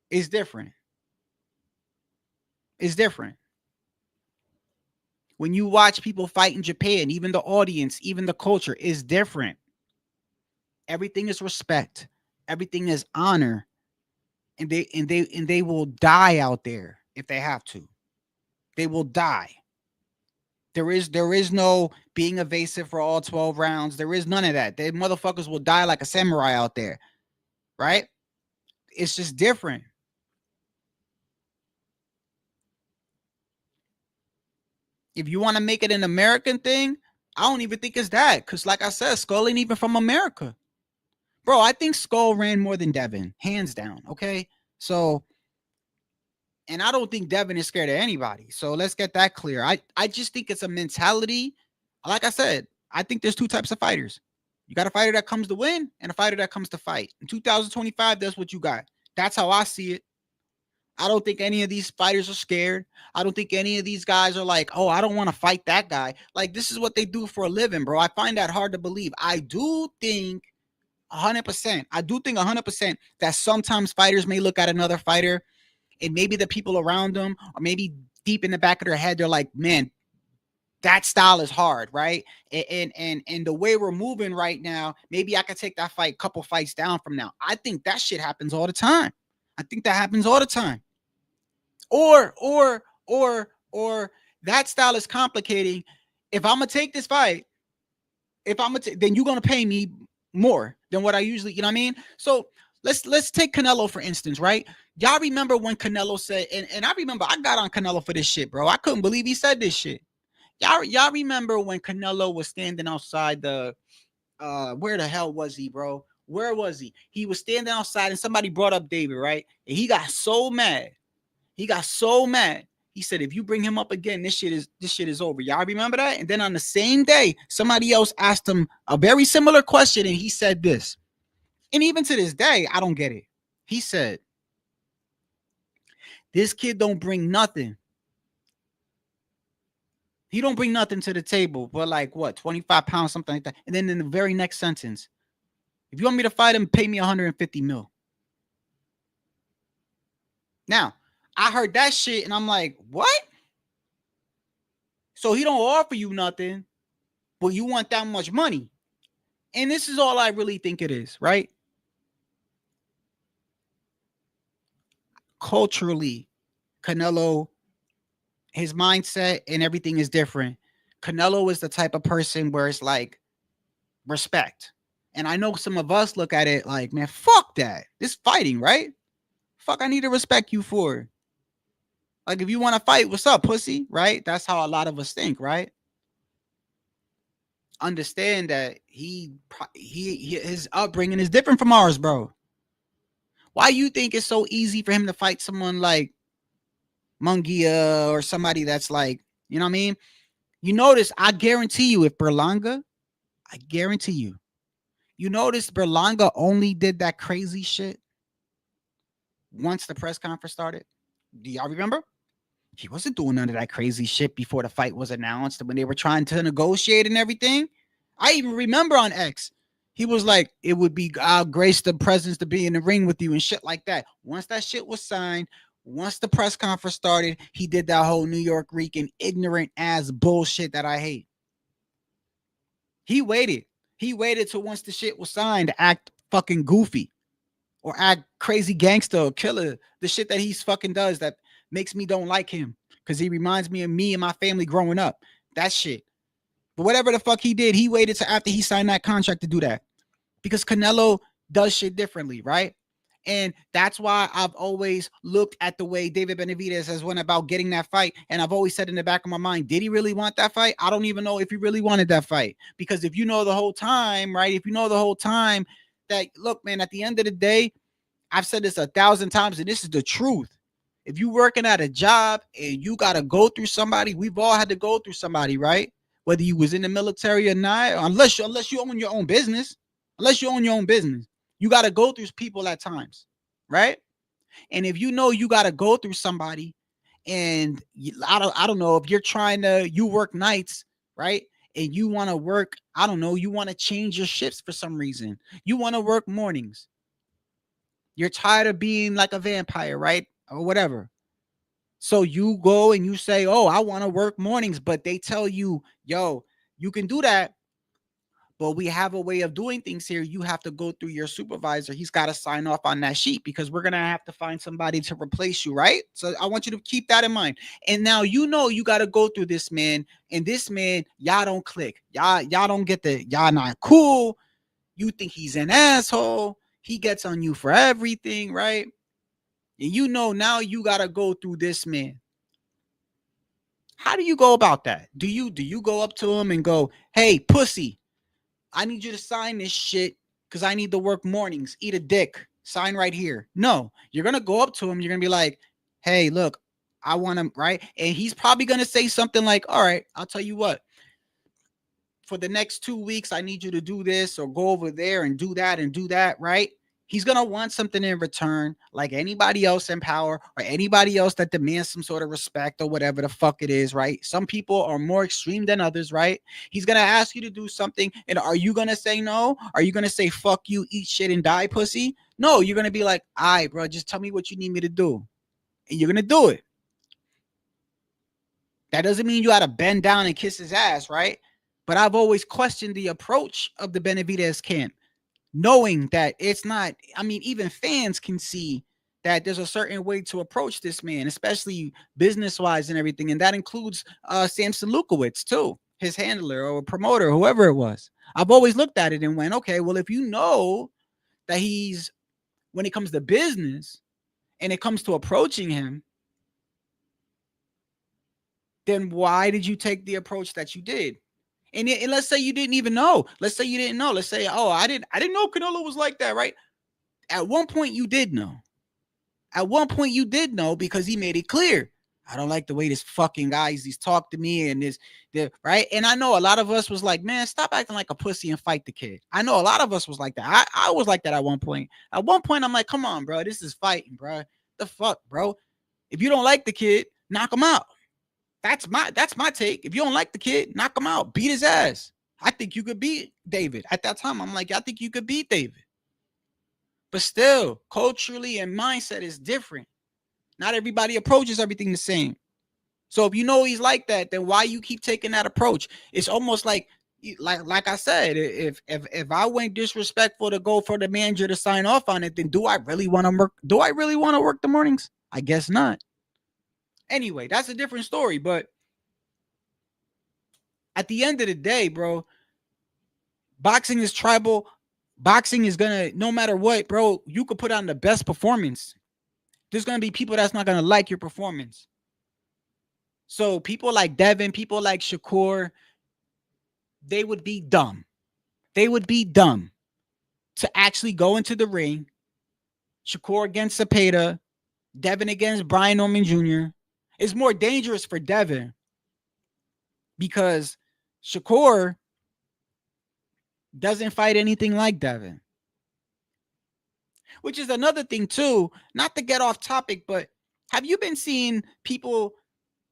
It's different. It's different. When you watch people fight in Japan, even the audience, even the culture is different. Everything is respect. Everything is honor. And they will die out there if they have to. They will die. There is no being evasive for all 12 rounds. There is none of that. They motherfuckers will die like a samurai out there. Right? It's just different. If you want to make it an American thing, I don't even think it's that. Because like I said, Skull ain't even from America. Bro, I think Skull ran more than Devin. Hands down. Okay? So, and I don't think Devin is scared of anybody. So let's get that clear. I just think it's a mentality. Like I said, I think there's two types of fighters. You got a fighter that comes to win and a fighter that comes to fight. In 2025, that's what you got. That's how I see it. I don't think any of these fighters are scared. I don't think any of these guys are like, oh, I don't want to fight that guy. Like, this is what they do for a living, bro. I find that hard to believe. I do think 100%. I do think 100% that sometimes fighters may look at another fighter and maybe the people around them, or maybe deep in the back of their head, they're like, man, that style is hard, right? And the way we're moving right now, maybe I could take that fight a couple fights down from now. I think that shit happens all the time. I think that happens all the time. Or that style is complicating. If I'm gonna take this fight, then you're gonna pay me more than what I usually, you know what I mean? So let's take Canelo for instance, right? Y'all remember when Canelo said, and I remember I got on Canelo for this shit, bro. I couldn't believe he said this shit. Y'all remember when Canelo was standing outside the where the hell was he, bro? Where was he? He was standing outside and somebody brought up David, right? And he got so mad. He got so mad. He said, if you bring him up again, this shit is over. Y'all remember that? And then on the same day, somebody else asked him a very similar question, and he said this. And even to this day, I don't get it. He said, this kid don't bring nothing. He don't bring nothing to the table, but like what, 25 pounds, something like that. And then in the very next sentence, if you want me to fight him, pay me 150 mil. Now, I heard that shit and I'm like, what? So he don't offer you nothing, but you want that much money. And this is all I really think it is, right? Culturally, Canelo, his mindset and everything is different. Canelo is the type of person where it's like respect. And I know some of us look at it like, man, fuck that. This fighting, right? Fuck, I need to respect you for. Like, if you want to fight, what's up, pussy? Right? That's how a lot of us think, right? Understand that his upbringing is different from ours, bro. Why you think it's so easy for him to fight someone like Mungia or somebody that's like, you know what I mean? You notice, I guarantee you, if Berlanga, I guarantee you notice Berlanga only did that crazy shit once the press conference started. Do y'all remember? He wasn't doing none of that crazy shit before the fight was announced when they were trying to negotiate and everything. I even remember on X, he was like, it would be, I'll grace the presence to be in the ring with you and shit like that. Once that shit was signed, once the press conference started, he did that whole New York Rican ignorant ass bullshit that I hate. He waited. He waited till once the shit was signed to act fucking goofy or act crazy gangster or killer. The shit that he's fucking does that makes me don't like him because he reminds me of me and my family growing up. That shit. But whatever the fuck he did, he waited till after he signed that contract to do that because Canelo does shit differently, right? And that's why I've always looked at the way David Benavidez has went about getting that fight. And I've always said in the back of my mind, did he really want that fight? I don't even know if he really wanted that fight. Because if you know the whole time, right? If you know the whole time that, look, man, at the end of the day, I've said this 1,000 times, and this is the truth. If you're working at a job and you got to go through somebody, we've all had to go through somebody, right? Whether you was in the military or not, unless you own your own business, you got to go through people at times, right? And if you know you got to go through somebody, and I don't know if you work nights, right? And you want to work, I don't know, you want to change your shifts for some reason. You want to work mornings. You're tired of being like a vampire, right? Or whatever. So you go and you say, oh, I want to work mornings, but they tell you, yo, you can do that, but we have a way of doing things here. You have to go through your supervisor. He's got to sign off on that sheet because we're going to have to find somebody to replace you, right? So I want you to keep that in mind. And now you got to go through this man, and this man, y'all don't click. Y'all don't get y'all not cool. You think he's an asshole. He gets on you for everything, right? And now you got to go through this man. How do you go about that? Do you go up to him and go, hey, pussy, I need you to sign this shit because I need to work mornings. Eat a dick. Sign right here. No, you're going to go up to him. You're going to be like, hey, look, I want him, right? And he's probably going to say something like, all right, I'll tell you what. For the next 2 weeks, I need you to do this or go over there and do that, right? He's going to want something in return, like anybody else in power or anybody else that demands some sort of respect or whatever the fuck it is, right? Some people are more extreme than others, right? He's going to ask you to do something, and are you going to say no? Are you going to say, fuck you, eat shit and die, pussy? No, you're going to be like, all right, bro, just tell me what you need me to do. And you're going to do it. That doesn't mean you got to bend down and kiss his ass, right? But I've always questioned the approach of the Benavidez camp, knowing that it's not, I mean, even fans can see that there's a certain way to approach this man, especially business-wise and everything. And that includes Samson Lukowitz too, his handler or promoter, whoever it was. I've always looked at it and went, okay, well, if you know that he's, when it comes to business and it comes to approaching him, then why did you take the approach that you did? And let's say you didn't even know. Let's say you didn't know. Let's say, oh, I didn't know Canelo was like that, right? At one point you did know. At one point you did know because he made it clear. I don't like the way this fucking he's talked to me and right. And I know a lot of us was like, man, stop acting like a pussy and fight the kid. I know a lot of us was like that. I was like that at one point. At one point, I'm like, come on, bro, this is fighting, bro. The fuck, bro. If you don't like the kid, knock him out. That's my take. If you don't like the kid, knock him out. Beat his ass. I think you could beat David. At that time, I'm like, I think you could beat David. But still, culturally and mindset is different. Not everybody approaches everything the same. So if you know he's like that, then why you keep taking that approach? It's almost like I said, if I went disrespectful to go for the manager to sign off on it, then do I really want to work? Do I really want to work the mornings? I guess not. Anyway, that's a different story. But at the end of the day, bro, boxing is tribal. Boxing is gonna, no matter what, bro, you could put on the best performance. There's gonna be people that's not gonna like your performance. So people like Devin, people like Shakur, they would be dumb. They would be dumb to actually go into the ring. Shakur against Cepeda, Devin against Brian Norman Jr. It's more dangerous for Devin because Shakur doesn't fight anything like Devin. Which is another thing too, not to get off topic, but have you been seeing people?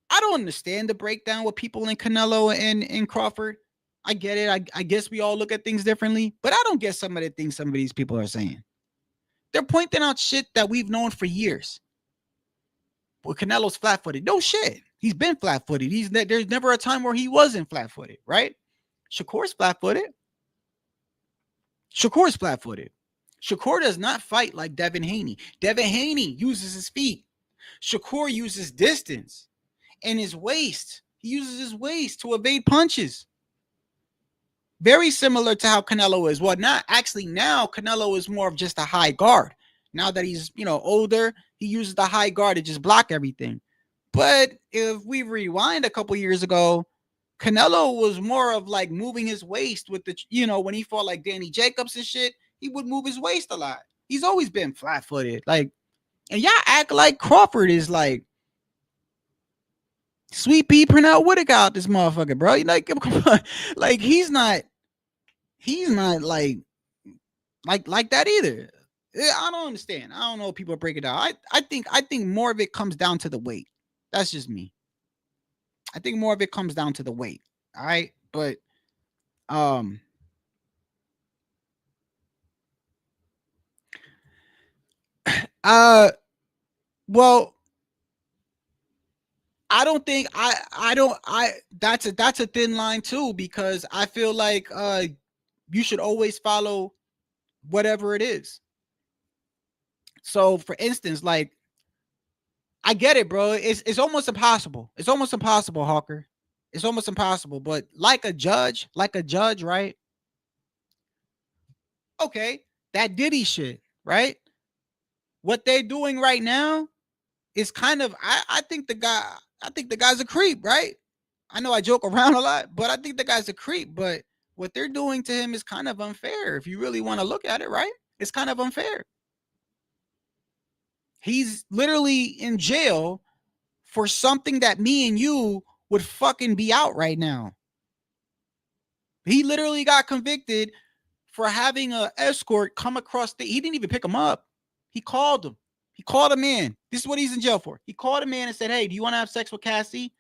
I don't understand the breakdown with people in Canelo and Crawford. I get it. I guess we all look at things differently, but I don't get some of the things some of these people are saying. They're pointing out shit that we've known for years. Well, Canelo's flat-footed. No shit. He's been flat-footed. There's never a time where he wasn't flat-footed, right? Shakur's flat-footed. Shakur's flat-footed. Shakur does not fight like Devin Haney. Devin Haney uses his feet. Shakur uses distance and his waist. He uses his waist to evade punches. Very similar to how Canelo is. Well, not actually now Canelo is more of just a high guard. Now that he's, older, he uses the high guard to just block everything. But if we rewind a couple years ago, Canelo was more of like moving his waist with the, when he fought like Danny Jacobs and shit, he would move his waist a lot. He's always been flat-footed. Like, and y'all act like Crawford is like Sweet Pea Pernell Whitaker out this motherfucker, bro. Like, come on. Like, he's not like that either. I don't understand. I don't know if people break it down. I think more of it comes down to the weight. That's just me. I think more of it comes down to the weight. All right. But well, I don't think that's a thin line too, because I feel like you should always follow whatever it is. So for instance, like, I get it, bro. It's almost impossible. It's almost impossible, Hawker. It's almost impossible. But like a judge, right? Okay, that Diddy shit, right? What they're doing right now is kind of, I think the guy's a creep, right? I know I joke around a lot, but I think the guy's a creep. But what they're doing to him is kind of unfair. If you really want to look at it, right? It's kind of unfair. He's literally in jail for something that me and you would fucking be out right now. He literally got convicted for having an escort come across he didn't even pick him up. He called him. He called him in. This is what he's in jail for. He called him in and said, hey, do you want to have sex with Cassie?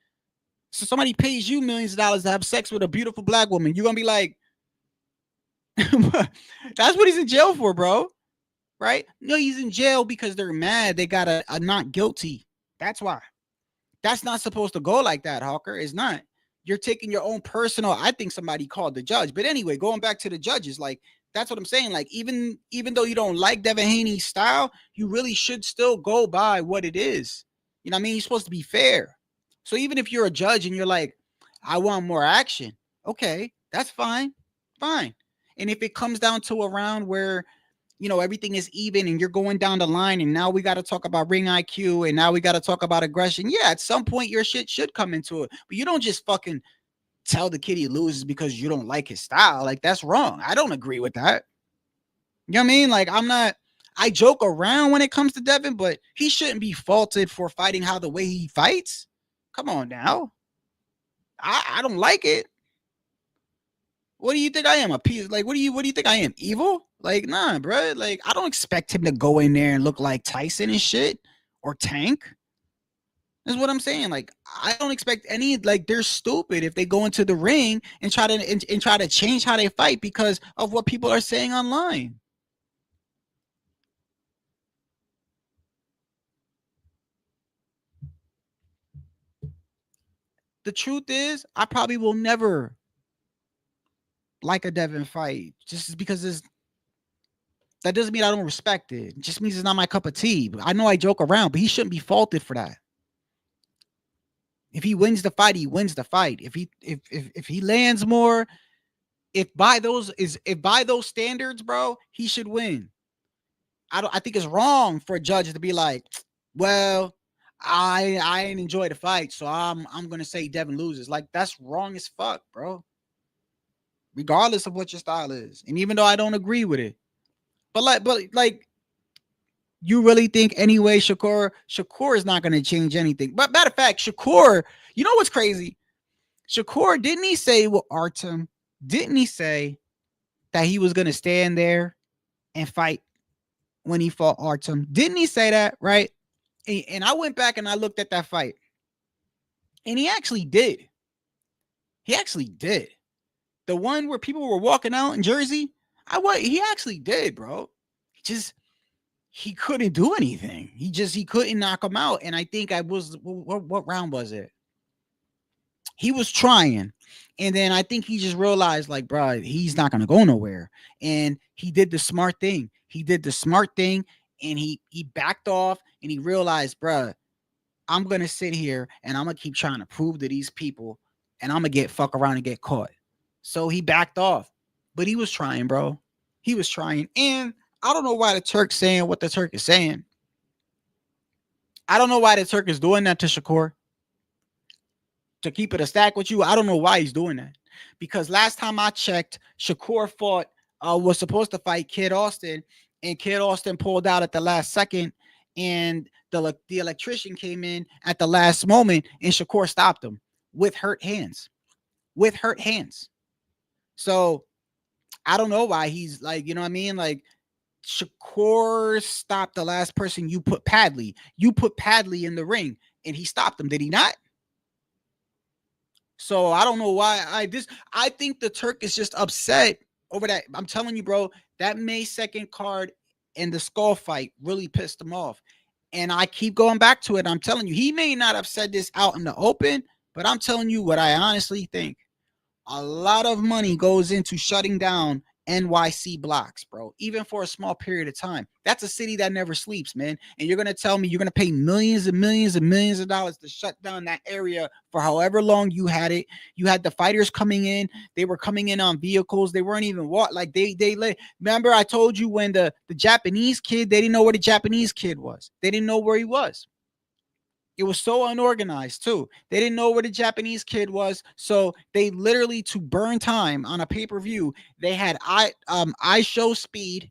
So somebody pays you millions of dollars to have sex with a beautiful black woman. You're going to be like, that's what he's in jail for, bro. Right? No, he's in jail because they're mad. They got a not guilty. That's why. That's not supposed to go like that, Hawker. It's not. you're taking your own personal. I think somebody called the judge. But anyway, going back to the judges, like that's what I'm saying. Like even though you don't like Devin Haney's style, you really should still go by what it is. You know what I mean? You're supposed to be fair. So even if you're a judge and you're like, I want more action, okay, that's fine. Fine. And if it comes down to a round where everything is even and you're going down the line and now we got to talk about ring IQ and now we got to talk about aggression. Yeah, at some point your shit should come into it. But you don't just fucking tell the kid he loses because you don't like his style. Like that's wrong. I don't agree with that. You know what I mean? Like I joke around when it comes to Devin, but he shouldn't be faulted for fighting how the way he fights. Come on now. I don't like it. What do you think I am? A piece? Like, what do you think I am? Evil? Like, nah, bro. Like, I don't expect him to go in there and look like Tyson and shit or Tank. That's what I'm saying. Like, I don't expect any. Like, they're stupid if they go into the ring and try to change how they fight because of what people are saying online. The truth is, I probably will never like a Devin fight just because that doesn't mean I don't respect it. It just means it's not my cup of tea. But I know I joke around, but he shouldn't be faulted for that. If he wins the fight, he wins the fight. If he lands more, if by those standards, bro, he should win. I think it's wrong for a judge to be like, well, I didn't enjoy the fight, so I'm gonna say Devin loses. Like that's wrong as fuck, bro. Regardless of what your style is, and even though I don't agree with it, but like, you really think anyway, Shakur is not gonna change anything. But matter of fact, Shakur, you know what's crazy? Shakur, didn't he say with Artem? Didn't he say that he was gonna stand there and fight when he fought Artem? Didn't he say that, right? And I went back and I looked at that fight. And he actually did. He actually did. The one where people were walking out in Jersey, he actually did, bro. He couldn't do anything. He couldn't knock him out. And I think what round was it? He was trying. And then I think he just realized, like, bro, he's not going to go nowhere. And he did the smart thing. And he backed off and he realized, bro, I'm going to sit here and I'm going to keep trying to prove to these people and I'm going to get fuck around and get caught. So he backed off. But he was trying, bro. He was trying. And I don't know why the Turk's saying what the Turk is saying. I don't know why the Turk is doing that to Shakur. To keep it a stack with you, I don't know why he's doing that. Because last time I checked, Shakur was supposed to fight Kid Austin, and Kid Austin pulled out at the last second, and the electrician came in at the last moment, and Shakur stopped him with hurt hands. So I don't know why he's like, you know what I mean? Like, Shakur stopped the last person you put Padley. You put Padley in the ring, and he stopped him. Did he not? So I don't know why I think the Turk is just upset over that. I'm telling you, bro, that May 2nd card and the skull fight really pissed him off. And I keep going back to it. I'm telling you, he may not have said this out in the open, but I'm telling you what I honestly think. A lot of money goes into shutting down NYC blocks, bro, even for a small period of time. That's a city that never sleeps, man. And you're going to tell me you're going to pay millions and millions and millions of dollars to shut down that area for however long you had it. You had the fighters coming in. They were coming in on vehicles. They weren't even like they remember I told you when the Japanese kid, they didn't know where the Japanese kid was. They didn't know where he was. It was so unorganized too. They didn't know where the Japanese kid was. So they literally, to burn time on a pay-per-view, they had I Show Speed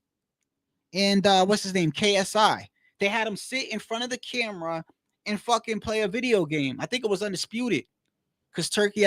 and what's his name? KSI. They had him sit in front of the camera and fucking play a video game. I think it was Undisputed. Because Turkey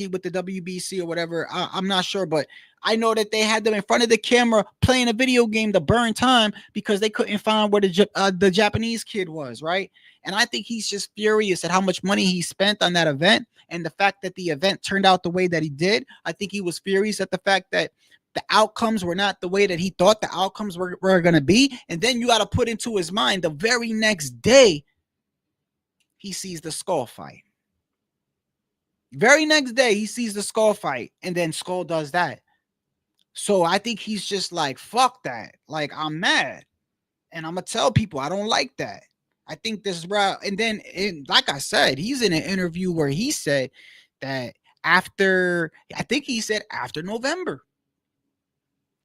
with the WBC or whatever, I'm not sure, but I know that they had them in front of the camera playing a video game to burn time because they couldn't find where the Japanese kid was, right? And I think he's just furious at how much money he spent on that event and the fact that the event turned out the way that he did. I think he was furious at the fact that the outcomes were not the way that he thought the outcomes were going to be. And then you got to put into his mind the very next day, he sees the skull fight. Very next day, he sees the Skull fight, and then Skull does that. So I think he's just like, fuck that. Like, I'm mad. And I'm gonna tell people I don't like that. I think this route, and then like I said, he's in an interview where he said that after, I think he said after November.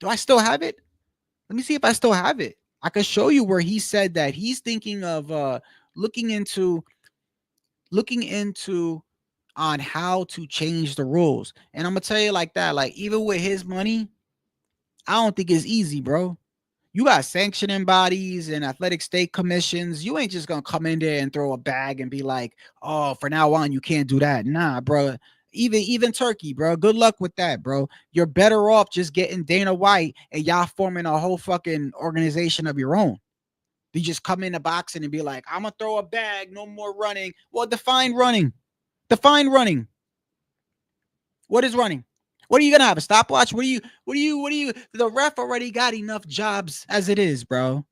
Do I still have it? Let me see if I still have it. I can show you where he said that he's thinking of looking into looking into on how to change the rules. And I'm gonna tell you like that, like even with his money, I don't think it's easy, bro. You got sanctioning bodies and athletic state commissions. You ain't just gonna come in there and throw a bag and be like, "Oh, for now on, you can't do that." Nah, bro. Even Turkey, bro. Good luck with that, bro. You're better off just getting Dana White and y'all forming a whole fucking organization of your own. You just come into boxing and be like, "I'm gonna throw a bag, no more running." Well, define running. Define running. What is running? What are you gonna have? A stopwatch? What are you? The ref already got enough jobs as it is, bro.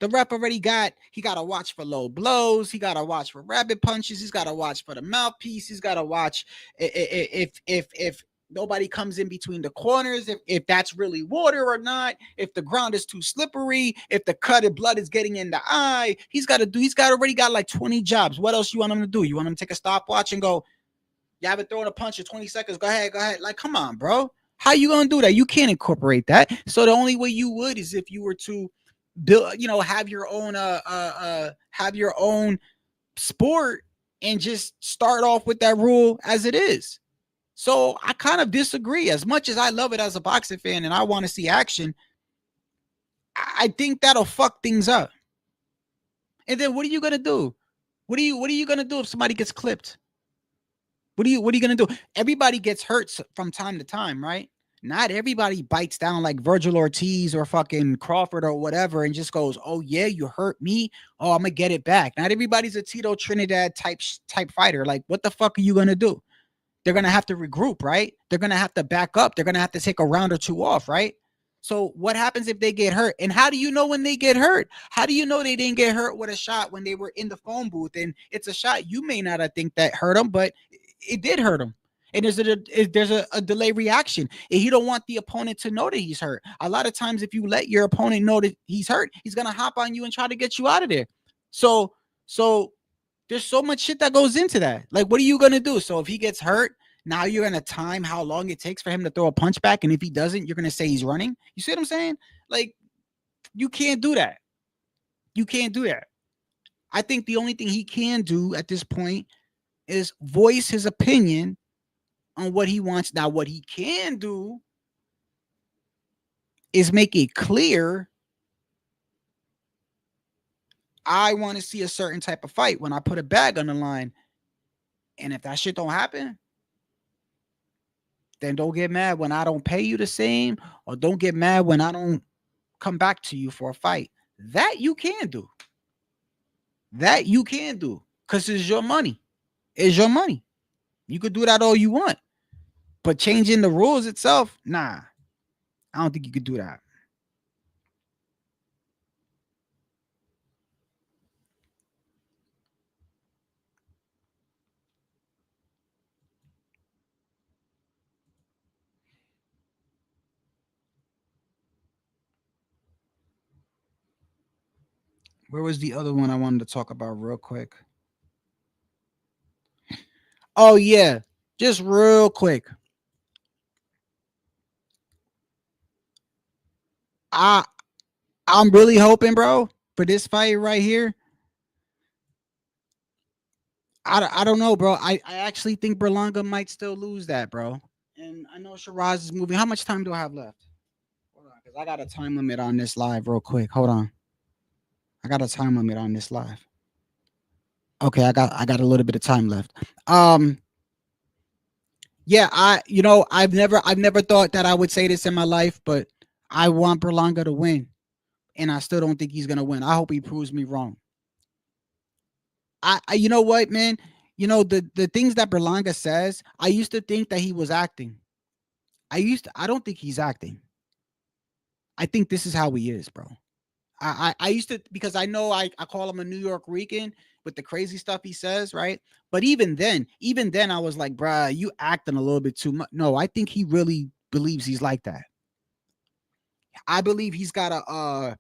The ref already he got to watch for low blows. He got to watch for rabbit punches. He's got to watch for the mouthpiece. He's got to watch if nobody comes in between the corners, if that's really water or not, if the ground is too slippery, if the cut of blood is getting in the eye. He's already got like 20 jobs. What else you want him to do? You want him to take a stopwatch and go, you haven't thrown a punch in 20 seconds. Go ahead. Like, come on, bro. How you gonna do that? You can't incorporate that. So the only way you would is if you were to build, have your own sport and just start off with that rule as it is. So I kind of disagree. As much as I love it as a boxing fan and I want to see action, I think that'll fuck things up. And then what are you gonna do? What are you gonna do if somebody gets clipped? What are you gonna do? Everybody gets hurt from time to time, right? Not everybody bites down like Virgil Ortiz or fucking Crawford or whatever and just goes, "Oh yeah, you hurt me. Oh, I'm gonna get it back." Not everybody's a Tito Trinidad type fighter. Like, what the fuck are you gonna do? They're gonna have to regroup, right? They're gonna have to back up. They're gonna have to take a round or two off, right? So what happens if they get hurt? And how do you know when they get hurt? How do you know they didn't get hurt with a shot when they were in the phone booth? And it's a shot you may not have think that hurt them, but it did hurt them. And there's a delay reaction. And you don't want the opponent to know that he's hurt. A lot of times, if you let your opponent know that he's hurt, he's gonna hop on you and try to get you out of there. So there's so much shit that goes into that. Like, what are you gonna do? So if he gets hurt, now you're gonna time how long it takes for him to throw a punch back, and if he doesn't, you're gonna say he's running. You see what I'm saying? Like, you can't do that. You can't do that. I think the only thing he can do at this point is voice his opinion on what he wants. Now, what he can do is make it clear, I want to see a certain type of fight when I put a bag on the line. And if that shit don't happen, then don't get mad when I don't pay you the same, or don't get mad when I don't come back to you for a fight. That you can do. That you can do, because it's your money. It's your money. You could do that all you want. But changing the rules itself, nah. I don't think you could do that. Where was the other one I wanted to talk about real quick? Oh yeah, just real quick. I I'm really hoping, bro, for this fight right here. I don't know, bro. I actually think Berlanga might still lose that, bro. And I know Shiraz is moving. How much time do I have left? Hold on, because I got a time limit on this live real quick. Hold on. I got a time limit on this live. Okay, I got a little bit of time left. Yeah, I've never thought that I would say this in my life, but I want Berlanga to win. And I still don't think he's gonna win. I hope he proves me wrong. You know what, man? You know the things that Berlanga says. I used to think that he was acting. I don't think he's acting. I think this is how he is, bro. I used to, because I know I call him a New York Rican with the crazy stuff he says, right? But even then, I was like, bruh, you acting a little bit too much. No, I think he really believes he's like that. I believe he's got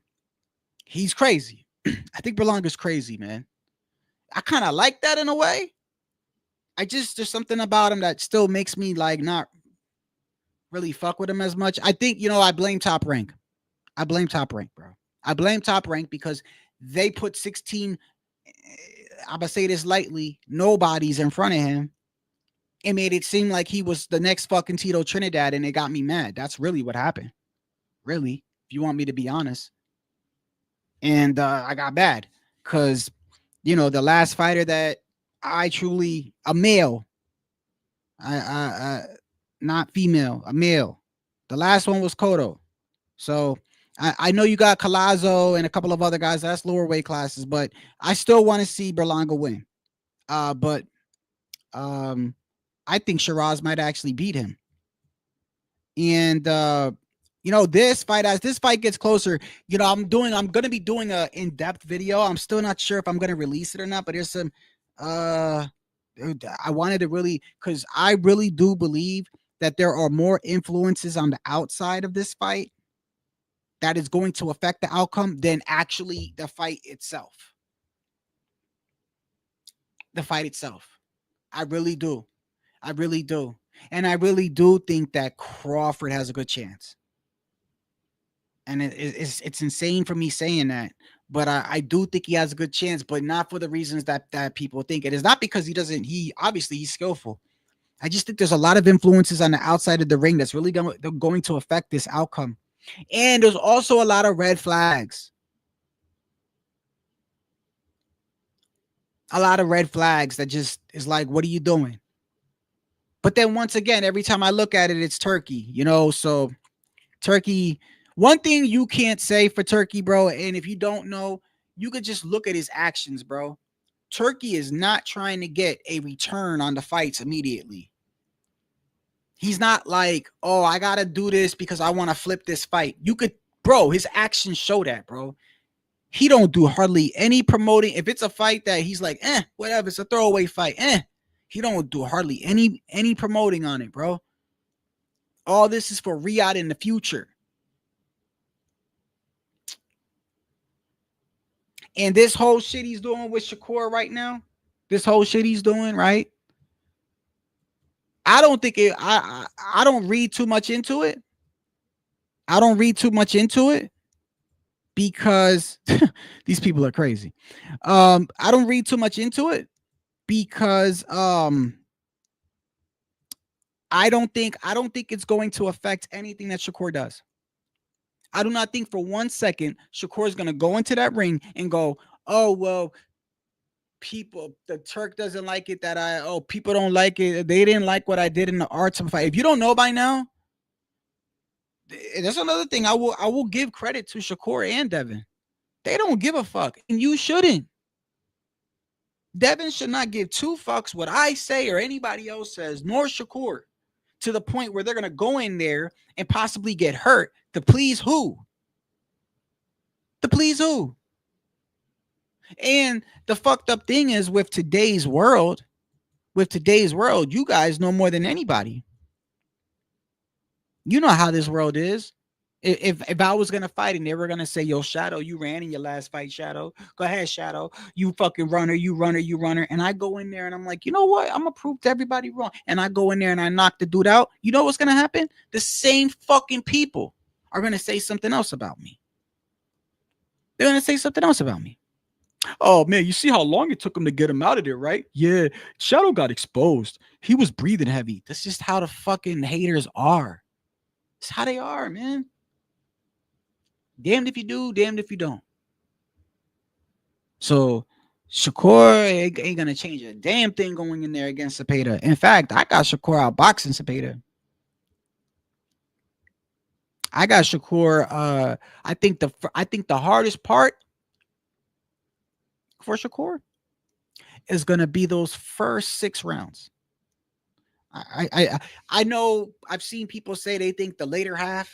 he's crazy. I think Berlanga's crazy, man. I kind of like that in a way. There's something about him that still makes me like not really fuck with him as much. I think, I blame Top Rank. I blame Top Rank, bro. I blame Top Rank because they put 16, I'm going to say this lightly, nobodies in front of him and made it seem like he was the next fucking Tito Trinidad, and it got me mad. That's really what happened. Really, if you want me to be honest. And I got bad because, the last fighter that a male, I not female, a male. The last one was Cotto. So I know you got Colazo and a couple of other guys. That's lower weight classes, but I still want to see Berlanga win. But I think Shiraz might actually beat him. And this fight, as this fight gets closer, I'm gonna be doing a in-depth video. I'm still not sure if I'm gonna release it or not, but there's some I wanted to really, because I really do believe that there are more influences on the outside of this fight that is going to affect the outcome than actually the fight itself. The fight itself. I really do. I really do. And I really do think that Crawford has a good chance. And it's insane for me saying that, but I do think he has a good chance, but not for the reasons that people think. It is not because he obviously he's skillful. I just think there's a lot of influences on the outside of the ring that's really going to affect this outcome. And there's also a lot of red flags. A lot of red flags that just is like, what are you doing? But then once again, every time I look at it, it's Turkey, so Turkey, one thing you can't say for Turkey, bro, and if you don't know, you could just look at his actions, bro. Turkey is not trying to get a return on the fights immediately. He's not like, oh, I got to do this because I want to flip this fight. His actions show that, bro. He don't do hardly any promoting. If it's a fight that he's like, whatever, it's a throwaway fight, he don't do hardly any promoting on it, bro. All this is for Riyadh in the future. And this whole shit he's doing with Shakur right now, right? I don't think I don't read too much into it. Because these people are crazy. I don't read too much into it because I don't think it's going to affect anything that Shakur does. I do not think for 1 second Shakur is going to go into that ring and go, oh, well, the Turk doesn't like it people don't like it. They didn't like what I did in the arts of fight. If you don't know by now, that's another thing. I will give credit to Shakur and Devin. They don't give a fuck, and you shouldn't. Devin should not give two fucks what I say or anybody else says, nor Shakur, to the point where they're going to go in there and possibly get hurt to please who? To please who? And the fucked up thing is with today's world, you guys know more than anybody. You know how this world is. If I was gonna fight and they were gonna say, yo, Shadow, you ran in your last fight, Shadow. Go ahead, Shadow. You fucking runner, you runner. And I go in there and I'm like, you know what? I'm gonna prove to everybody wrong. And I go in there and I knock the dude out. You know what's gonna happen? The same fucking people are gonna say something else about me. They're gonna say something else about me. Oh man, you see how long it took him to get him out of there, right? Yeah, Shadow got exposed. He was breathing heavy. That's just how the fucking haters are. It's how they are, man. Damned if you do, damned if you don't. So Shakur ain't gonna change a damn thing going in there against Cepeda. In fact, I got Shakur out boxing Cepeda. I got Shakur. I think the hardest part for Shakur is gonna be those first 6 rounds. I know I've seen people say they think the later half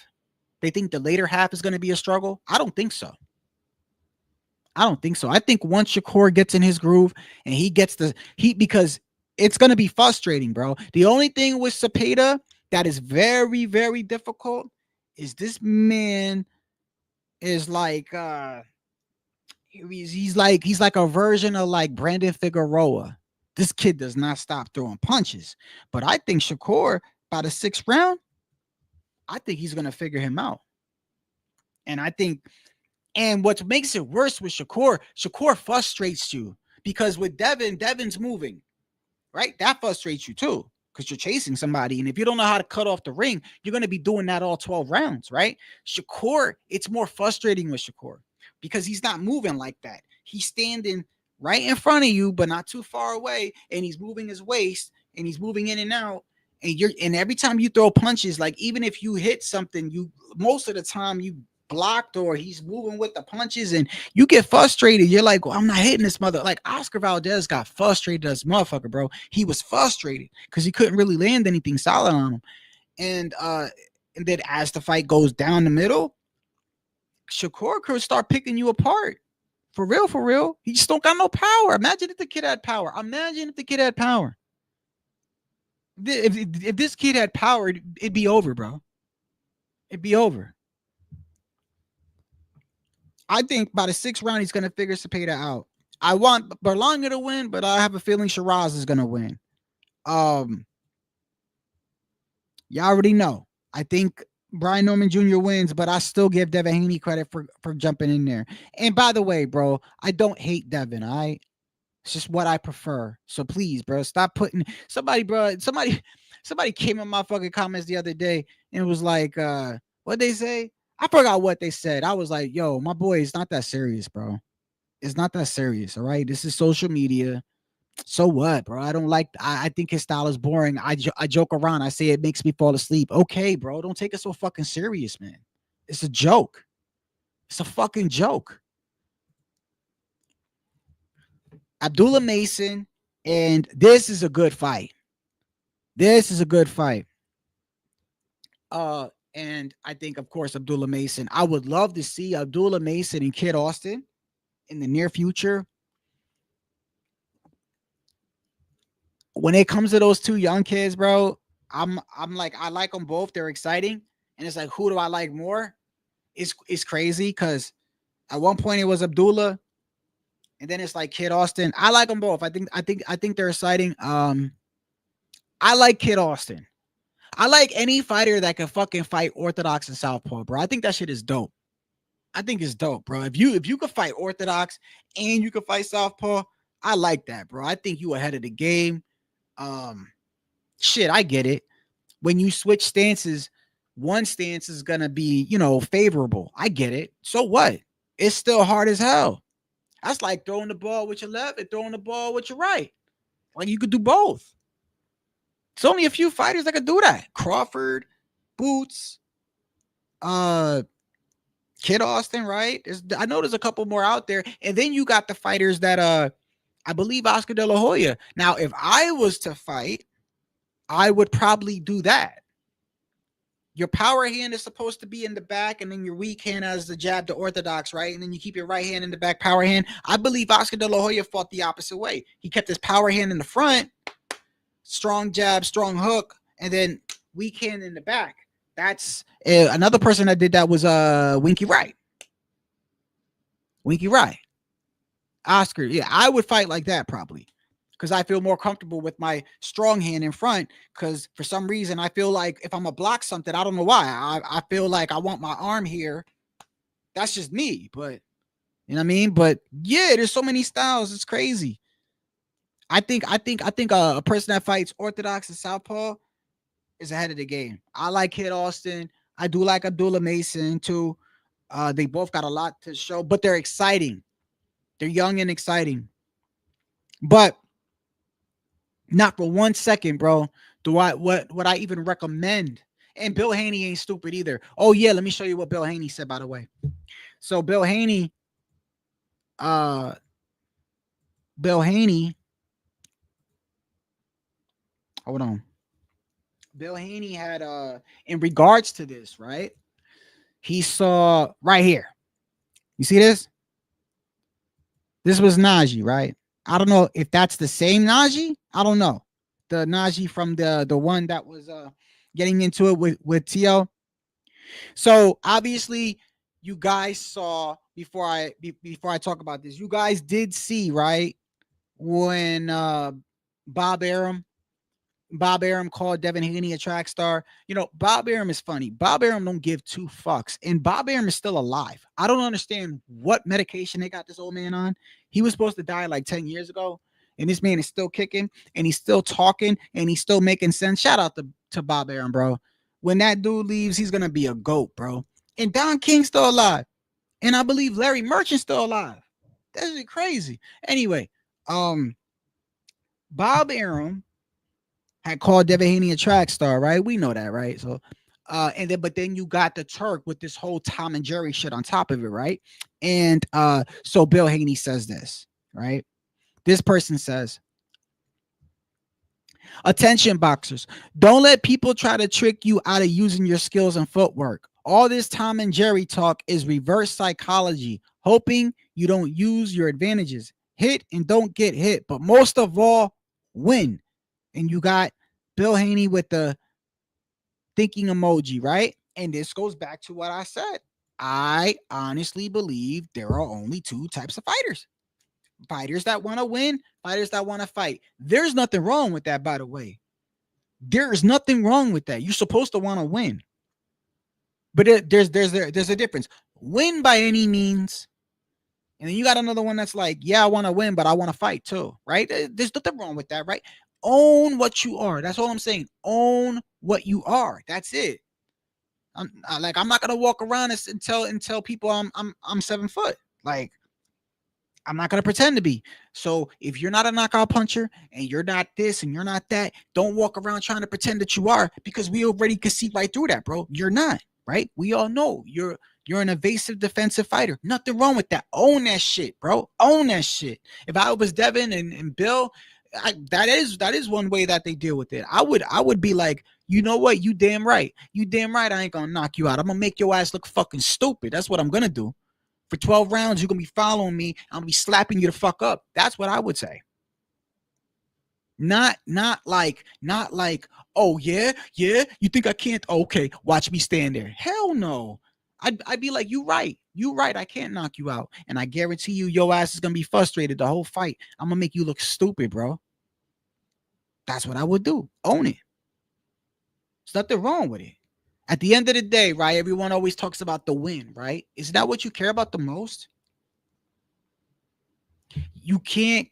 is going to be a struggle. I don't think so. I don't think so. I think once Shakur gets in his groove and he gets the heat, because it's gonna be frustrating, bro. The only thing with Cepeda that is very, very difficult is this man is like he's like a version of like Brandon Figueroa. This kid does not stop throwing punches. But I think Shakur, by the 6th round, I think he's gonna figure him out. And I think, and what makes it worse with Shakur frustrates you because with Devin's moving, right? That frustrates you too because you're chasing somebody. And if you don't know how to cut off the ring, you're going to be doing that all 12 rounds, right? Shakur, it's more frustrating with Shakur because he's not moving like that. He's standing right in front of you, but not too far away. And he's moving his waist and he's moving in and out. And every time you throw punches, like even if you hit something, you most of the time you blocked or he's moving with the punches and you get frustrated. You're like, well, I'm not hitting this mother. Like Oscar Valdez got frustrated as motherfucker, bro. He was frustrated because he couldn't really land anything solid on him. And then as the fight goes down the middle, Shakur could start picking you apart. For real, for real. He just don't got no power. Imagine if the kid had power. Imagine if the kid had power. If this kid had power, it'd be over, bro. It'd be over. I think by the 6th round, he's going to figure Cepeda out. I want Berlanga to win, but I have a feeling Shiraz is going to win. Y'all already know. I think Brian Norman Jr. wins, but I still give Devin Haney credit for jumping in there. And by the way, bro, I don't hate Devin. It's just what I prefer. So please, bro, stop putting somebody, bro. Somebody came in my fucking comments the other day and was like, what they say? I forgot what they said. I was like, yo, my boy, it's not that serious, bro. It's not that serious. All right. This is social media. So what, bro? I don't like, I think his style is boring. I joke around. I say it makes me fall asleep. Okay, bro. Don't take it so fucking serious, man. It's a joke. It's a fucking joke. Abdullah Mason, and this is a good fight. This is a good fight. And I think, of course, Abdullah Mason. I would love to see Abdullah Mason and Kid Austin in the near future. When it comes to those two young kids, bro, I'm like, I like them both. They're exciting. And it's like, who do I like more? It's crazy because at one point it was Abdullah, and then it's like Kid Austin. I like them both. I think they're exciting. I like Kid Austin. I like any fighter that can fucking fight orthodox and southpaw, bro. I think that shit is dope. I think it's dope, bro. If you could fight orthodox and you could fight southpaw, I like that, bro. I think you ahead of the game. Shit, I get it. When you switch stances, one stance is gonna be, favorable. I get it. So what? It's still hard as hell. That's like throwing the ball with your left and throwing the ball with your right. Like you could do both. It's only a few fighters that could do that. Crawford, Boots, Kid Austin, right? I know there's a couple more out there. And then you got the fighters that I believe Oscar De La Hoya. Now, if I was to fight, I would probably do that. Your power hand is supposed to be in the back, and then your weak hand has the jab to orthodox, right? And then you keep your right hand in the back, power hand. I believe Oscar De La Hoya fought the opposite way. He kept his power hand in the front, strong jab, strong hook, and then weak hand in the back. That's another person that did that was Winky Wright. Winky Wright. Oscar, yeah, I would fight like that probably because I feel more comfortable with my strong hand in front. Because for some reason, I feel like if I'm gonna block something, I don't know why. I feel like I want my arm here. That's just me, but you know what I mean. But yeah, there's so many styles. It's crazy. I think a person that fights orthodox and southpaw is ahead of the game. I like Kid Austin. I do like Abdullah Mason too. They both got a lot to show, but they're exciting. They're young and exciting. But not for 1 second, bro, do I what I even recommend. And Bill Haney ain't stupid either. Oh yeah, let me show you what Bill Haney said, by the way. So Bill Haney, hold on. Bill Haney had in regards to this, right? He saw right here. You see this? This was Najee, right? I don't know if that's the same Najee. I don't know. The Najee from the one that was getting into it with T.O. So obviously, you guys saw before I talk about this, you guys did see, right, when Bob Arum Bob Arum called Devin Haney a track star. You know, Bob Arum is funny. Bob Arum don't give two fucks, and Bob Arum is still alive. I don't understand what medication they got this old man on. He was supposed to die like 10 years ago, and this man is still kicking, and he's still talking, and he's still making sense. Shout out to Bob Arum, bro. When that dude leaves, he's gonna be a goat, bro. And Don King's still alive, and I believe Larry Merchant's still alive. That's crazy. Anyway, Bob Arum had called Devin Haney a track star, right? We know that, right? So, but then you got the Turk with this whole Tom and Jerry shit on top of it, right? And so Bill Haney says this, right? This person says, "Attention, boxers, don't let people try to trick you out of using your skills and footwork. All this Tom and Jerry talk is reverse psychology, hoping you don't use your advantages. Hit and don't get hit, but most of all, win." And you got Bill Haney with the thinking emoji, right? And this goes back to what I said. I honestly believe there are only two types of fighters: fighters that want to win, fighters that want to fight. There's nothing wrong with that, by the way. There's nothing wrong with that. You're supposed to want to win, but there's a difference. Win by any means. And then you got another one that's like, yeah, I want to win, but I want to fight too, right? There's nothing wrong with that, right? Own what you are. That's all I'm saying. Own what you are. That's it. I'm not gonna walk around and tell people I'm 7 foot. Like, I'm not gonna pretend to be. So if you're not a knockout puncher and you're not this and you're not that, don't walk around trying to pretend that you are, because we already can see right through that, bro. You're not, right? We all know you're an evasive defensive fighter. Nothing wrong with that. Own that shit, bro. Own that shit. If I was Devin and Bill, that is one way that they deal with it. I would be like, you know what? You damn right. You damn right. I ain't gonna knock you out. I'm gonna make your ass look fucking stupid. That's what I'm gonna do. For 12 rounds, you're gonna be following me. I'm gonna be slapping you the fuck up. That's what I would say. Not like, oh yeah, you think I can't? Okay, watch me stand there. Hell no. I'd be like, you right, I can't knock you out, and I guarantee you, your ass is gonna be frustrated the whole fight. I'm gonna make you look stupid, bro. That's what I would do. Own it. There's nothing wrong with it. At the end of the day, right? Everyone always talks about the win, right? Is that what you care about the most? You can't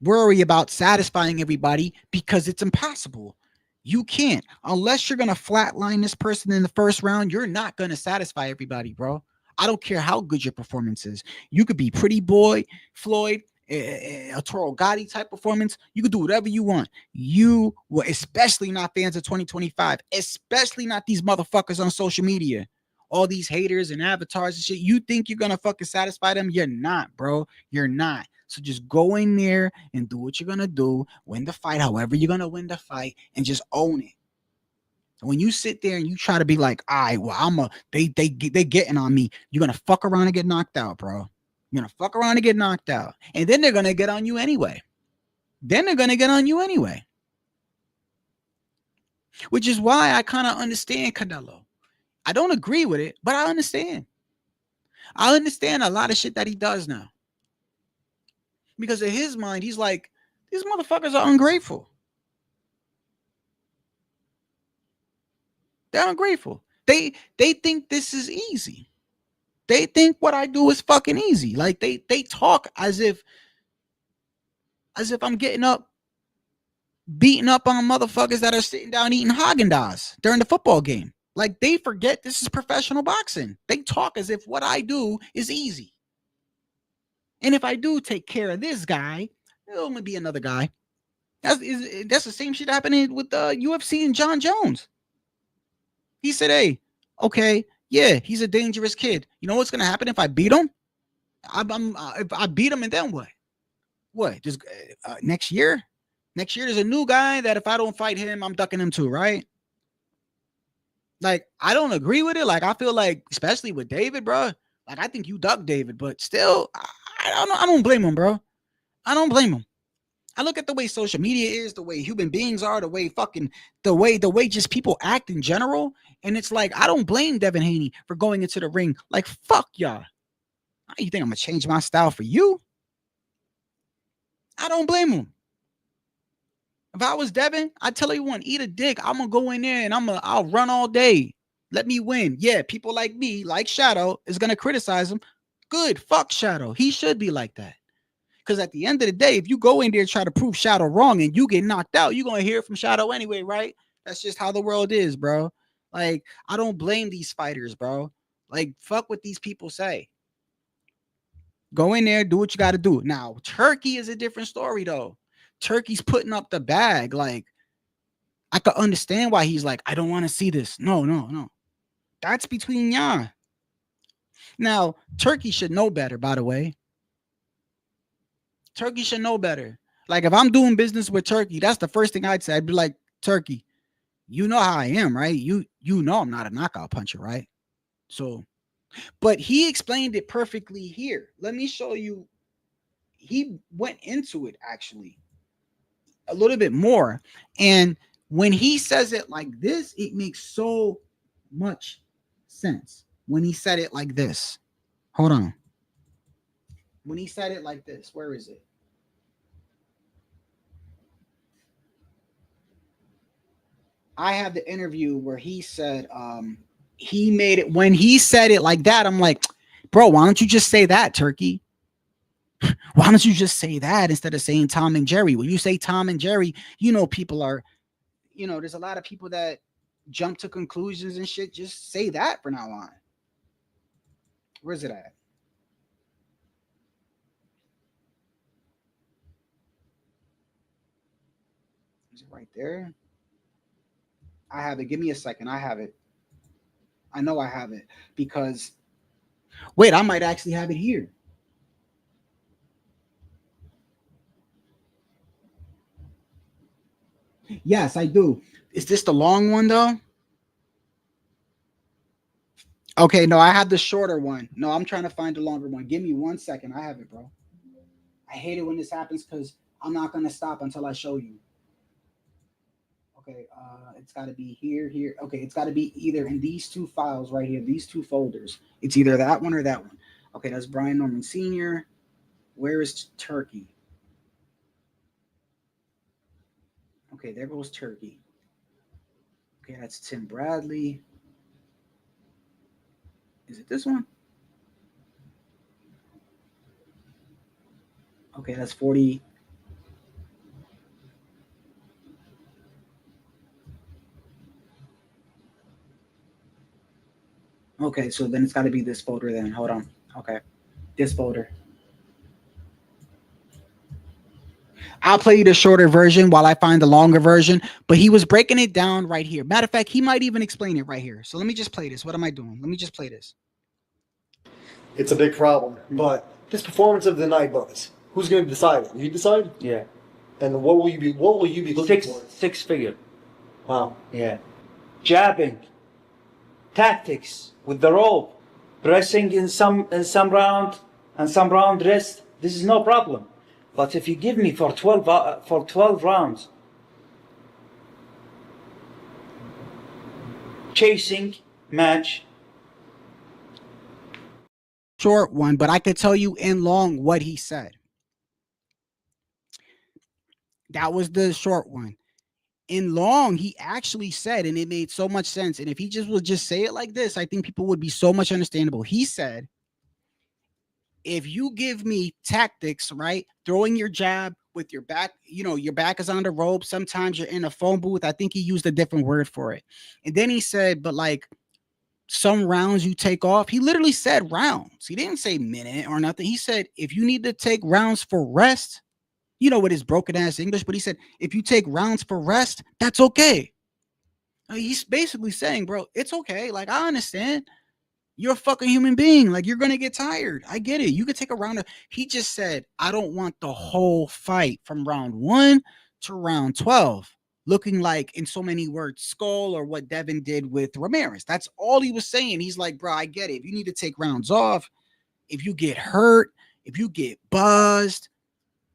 worry about satisfying everybody because it's impossible. You can't. Unless you're going to flatline this person in the first round, you're not going to satisfy everybody, bro. I don't care how good your performance is. You could be Pretty Boy, Floyd, a Toro Gotti type performance. You could do whatever you want. You will, especially not fans of 2025, especially not these motherfuckers on social media, all these haters and avatars and shit. You think you're going to fucking satisfy them? You're not, bro. You're not. So just go in there and do what you're going to do. Win the fight, however you're going to win the fight, and just own it. When you sit there and you try to be like, all right, well, they getting on me, you're going to fuck around and get knocked out, bro. You're going to fuck around and get knocked out. And then they're going to get on you anyway. Which is why I kind of understand Canelo. I don't agree with it, but I understand. I understand a lot of shit that he does now. Because in his mind, he's like, these motherfuckers are ungrateful. They're ungrateful. They think this is easy. They think what I do is fucking easy. Like they talk as if I'm getting up, beating up on motherfuckers that are sitting down eating Haagen-Dazs during the football game. Like they forget this is professional boxing. They talk as if what I do is easy. And if I do take care of this guy, there'll only be another guy. That's the same shit happening with the UFC and John Jones. He said, hey, okay, yeah, he's a dangerous kid. You know what's going to happen if I beat him? If I beat him, and then what? What? Just next year? Next year, there's a new guy that if I don't fight him, I'm ducking him too, right? Like, I don't agree with it. Like, I feel like, especially with David, bro, like, I think you ducked David, but still, I don't blame him, bro. I don't blame him. I look at the way social media is, the way human beings are, the way just people act in general, and it's like I don't blame Devin Haney for going into the ring. Like fuck y'all. How you think I'm gonna change my style for you? I don't blame him. If I was Devin, I'd tell everyone, eat a dick. I'm gonna go in there and I'll run all day. Let me win. Yeah, people like me, like Shadow, is gonna criticize him. Good. Fuck Shadow. He should be like that. Because at the end of the day, if you go in there and try to prove Shadow wrong and you get knocked out, you're going to hear it from Shadow anyway, right? That's just how the world is, bro. Like, I don't blame these fighters, bro. Like, fuck what these people say. Go in there, do what you got to do. Now, Turkey is a different story, though. Turkey's putting up the bag. Like, I could understand why he's like, I don't want to see this. No. That's between y'all. Now, Turkey should know better, by the way. Turkey should know better. Like if I'm doing business with Turkey, that's the first thing I'd say. I'd be like, Turkey, you know how I am, right? You know I'm not a knockout puncher, right? So, but he explained it perfectly here. Let me show you. He went into it actually a little bit more. And when he says it like this, it makes so much sense. When he said it like this. Hold on. When he said it like this, where is it? I have the interview where he said he made it when he said it like that. I'm like, bro, why don't you just say that, Turkey? Why don't you just say that instead of saying Tom and Jerry? When you say Tom and Jerry, you know, people are, you know, there's a lot of people that jump to conclusions and shit. Just say that from now on. Where's it at? Is it right there? I have it. Give me a second. I have it. I know I have it because wait, I might actually have it here. Yes, I do. Is this the long one though? Okay, no, I have the shorter one. No, I'm trying to find the longer one. Give me 1 second. I have it, bro. I hate it when this happens because I'm not gonna stop until I show you. Okay, it's got to be here. Okay, it's got to be either in these two files right here, these two folders. It's either that one or that one. Okay, that's Brian Norman Sr. Where is Turkey? Okay, there goes Turkey. Okay, that's Tim Bradley. Is it this one? Okay, that's 40. Okay, so then it's got to be this folder then. Hold on. Okay, this folder. I'll play you the shorter version while I find the longer version, but he was breaking it down right here. Matter of fact, he might even explain it right here. So let me just play this. What am I doing? Let me just play this. It's a big problem, but this performance of the night, boys. Who's going to decide it? You decide? Yeah. And what will you be looking for? Six figure. Wow. Yeah. Jabbing. Tactics with the rope. Pressing in some round and some round rest. This is no problem. But if you give me for 12 rounds chasing match. Short one, but I could tell you in long what he said. That was the short one. In long, he actually said, and it made so much sense. And if he just would just say it like this, I think people would be so much understandable. He said, if you give me tactics, right, throwing your jab with your back, you know, your back is on the rope. Sometimes you're in a phone booth. I think he used a different word for it. And then he said, but like some rounds you take off. He literally said rounds. He didn't say minute or nothing. He said, if you need to take rounds for rest, you know, with his broken ass English, but he said, if you take rounds for rest, that's okay. He's basically saying, bro, it's okay. Like, I understand. You're a fucking human being. Like, you're going to get tired. I get it. You could take a round of, he just said, I don't want the whole fight from round 1 to round 12 looking like, in so many words, Skull or what Devin did with Ramirez. That's all he was saying. He's like, bro, I get it. If you need to take rounds off, if you get hurt, if you get buzzed,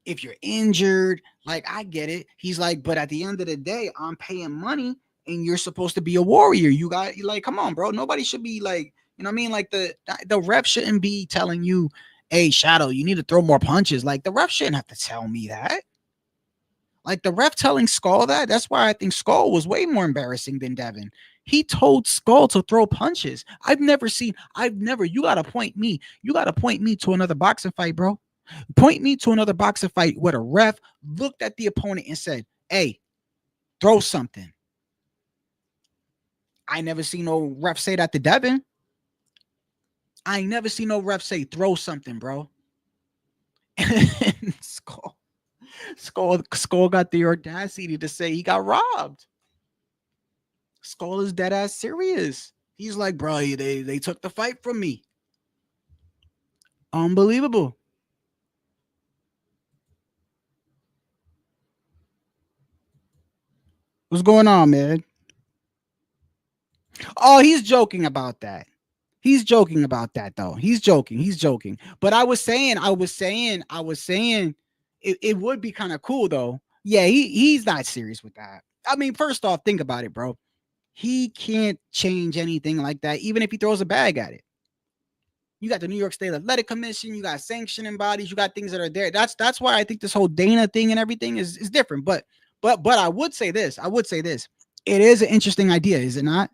if you're injured, like I get it. He's like, but at the end of the day, I'm paying money and you're supposed to be a warrior. You like, come on, bro. Nobody should be like, you know what I mean? Like the ref shouldn't be telling you, hey, Shadow, you need to throw more punches. Like the ref shouldn't have to tell me that. Like the ref telling Skull that. That's why I think Skull was way more embarrassing than Devin. He told Skull to throw punches. You gotta point me to another boxing fight, bro. Point me to another boxing fight where the ref looked at the opponent and said, hey, throw something. I never seen no ref say that to Devin. I ain't never seen no ref say throw something, bro. And Skull got the audacity to say he got robbed. Skull is dead ass serious. He's like, bro, they took the fight from me. Unbelievable. What's going on, man? Oh, he's joking about that. He's joking about that, though. He's joking. But I was saying, it would be kind of cool, though. Yeah, he's not serious with that. I mean, first off, think about it, bro. He can't change anything like that, even if he throws a bag at it. You got the New York State Athletic Commission, you got sanctioning bodies, you got things that are there. That's why I think this whole Dana thing and everything is different. But I would say this. It is an interesting idea, is it not?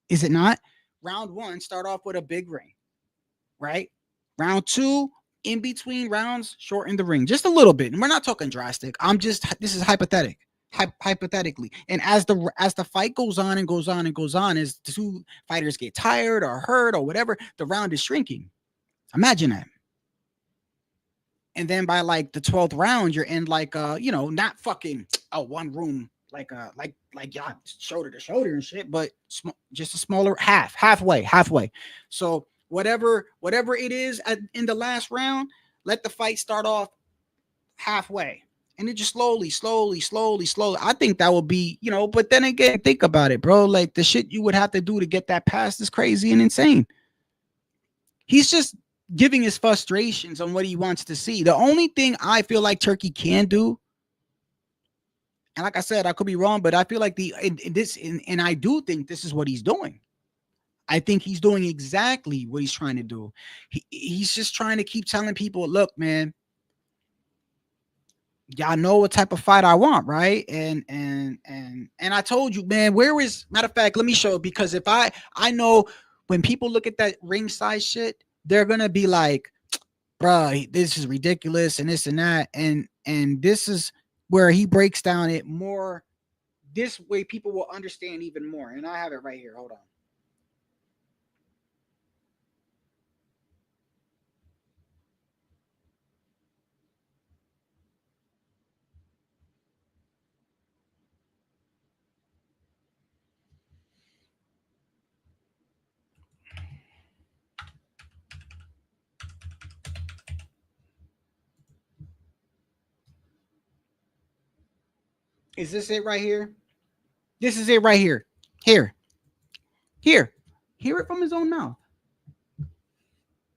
Is it not? Round one, start off with a big ring, right? Round two, in between rounds, shorten the ring just a little bit. And we're not talking drastic. This is hypothetically. And as the fight goes on, as the two fighters get tired or hurt or whatever, the round is shrinking. Imagine that. And then by like the 12th round, you're in like not fucking one room like yeah, shoulder to shoulder and shit, but just a smaller halfway. So whatever it is in the last round, let the fight start off halfway, and it just slowly. I think that would be, but then again, think about it, bro. Like the shit you would have to do to get that past is crazy and insane. He's just giving his frustrations on what he wants to see. The only thing I feel like Turkey can do, and like I said, I could be wrong, but I feel like and I do think this is what he's doing. I think he's doing exactly what he's trying to do. He's just trying to keep telling people, look, man, y'all know what type of fight I want, right? And I told you, man, matter of fact, let me show it, because if I know when people look at that ring size shit, they're gonna be like, bruh, this is ridiculous and this and that. And this is where he breaks down it more. This way people will understand even more. And I have it right here. Hold on. Is this it right here? This is it right here. Here. Hear it from his own mouth.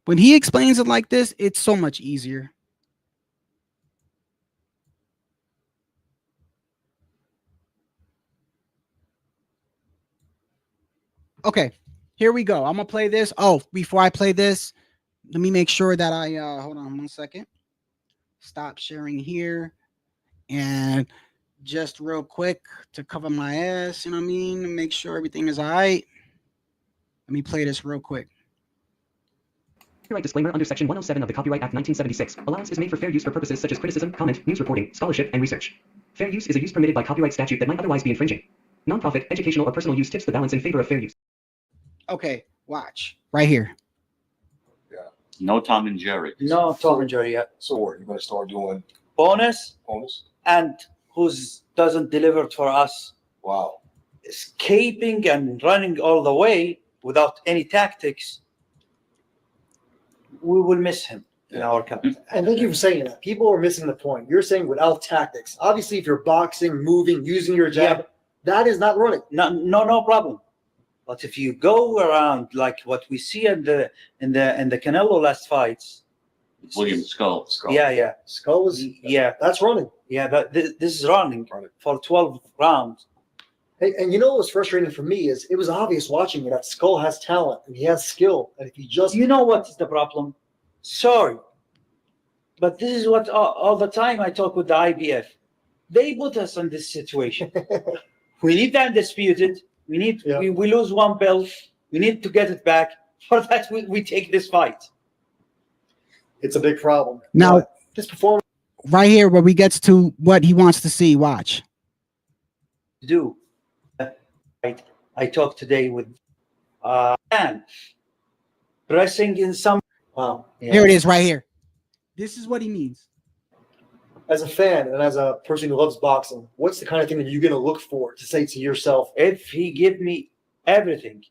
When he explains it like this, it's so much easier. Okay, here we go. I'm gonna play this. Oh, before I play this, let me make sure that I hold on 1 second. Stop sharing here. And just real quick to cover my ass, you know what I mean? Make sure everything is all right. Let me play this real quick. Copyright disclaimer under Section 107 of the Copyright Act 1976. Allowance is made for fair use for purposes such as criticism, comment, news reporting, scholarship, and research. Fair use is a use permitted by copyright statute that might otherwise be infringing. Nonprofit, educational, or personal use tips the balance in favor of fair use. Okay, watch. Right here. No Tom and Jerry. No Tom and Jerry yet. So what? You're gonna start doing Bonus bonus? and who's doesn't deliver for us. Wow. Escaping and running all the way without any tactics. We will miss him in our camp. And thank you for saying that. People are missing the point. You're saying without tactics. Obviously, if you're boxing, moving, using your jab, that is not running. No problem. But if you go around like what we see in the Canelo last fights, William Skull. Yeah. Skull was Yeah. that's running. Yeah, this is running for 12 rounds. Hey, and you know what was frustrating for me is it was obvious watching it that Skull has talent and he has skill. And if he just You know what is the problem? Sorry. But this is what all the time I talk with the IBF. They put us in this situation. We need the undisputed. We need we lose one belt. We need to get it back. For that, we take this fight. it's a big problem. Now, But this performance, right here where we gets to what he wants to see. Watch. Do. I talked today with man pressing in some. wow. Here it is right here. This is what he means. As a fan and as a person who loves boxing, what's the kind of thing that you're going to look for to say to yourself, If he give me everything,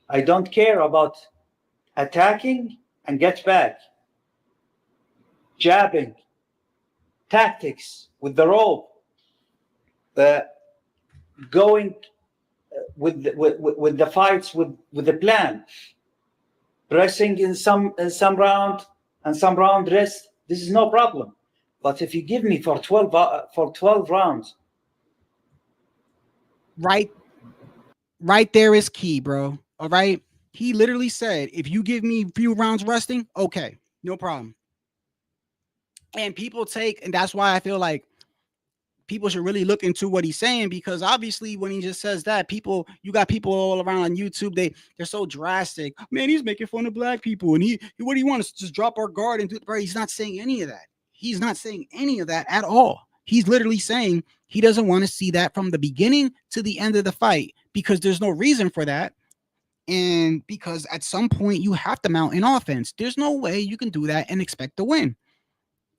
I don't care about attacking and get back, jabbing, tactics with the rope, going with the fights with the plan, pressing in some round and some round rest. This is no problem. But if you give me for 12 rounds, Right there is key, bro. All right. He literally said, if you give me a few rounds resting, okay, no problem. And people take, and that's why I feel like people should really look into what he's saying, because obviously when he just says that, you got people all around on YouTube, they're so drastic. Man, he's making fun of black people, and what do you want us to just drop our guard and do? Bro, he's not saying any of that. He's not saying any of that at all. He's literally saying he doesn't want to see that from the beginning to the end of the fight, because there's no reason for that. And because at some point you have to mount an offense. There's no way you can do that and expect to win.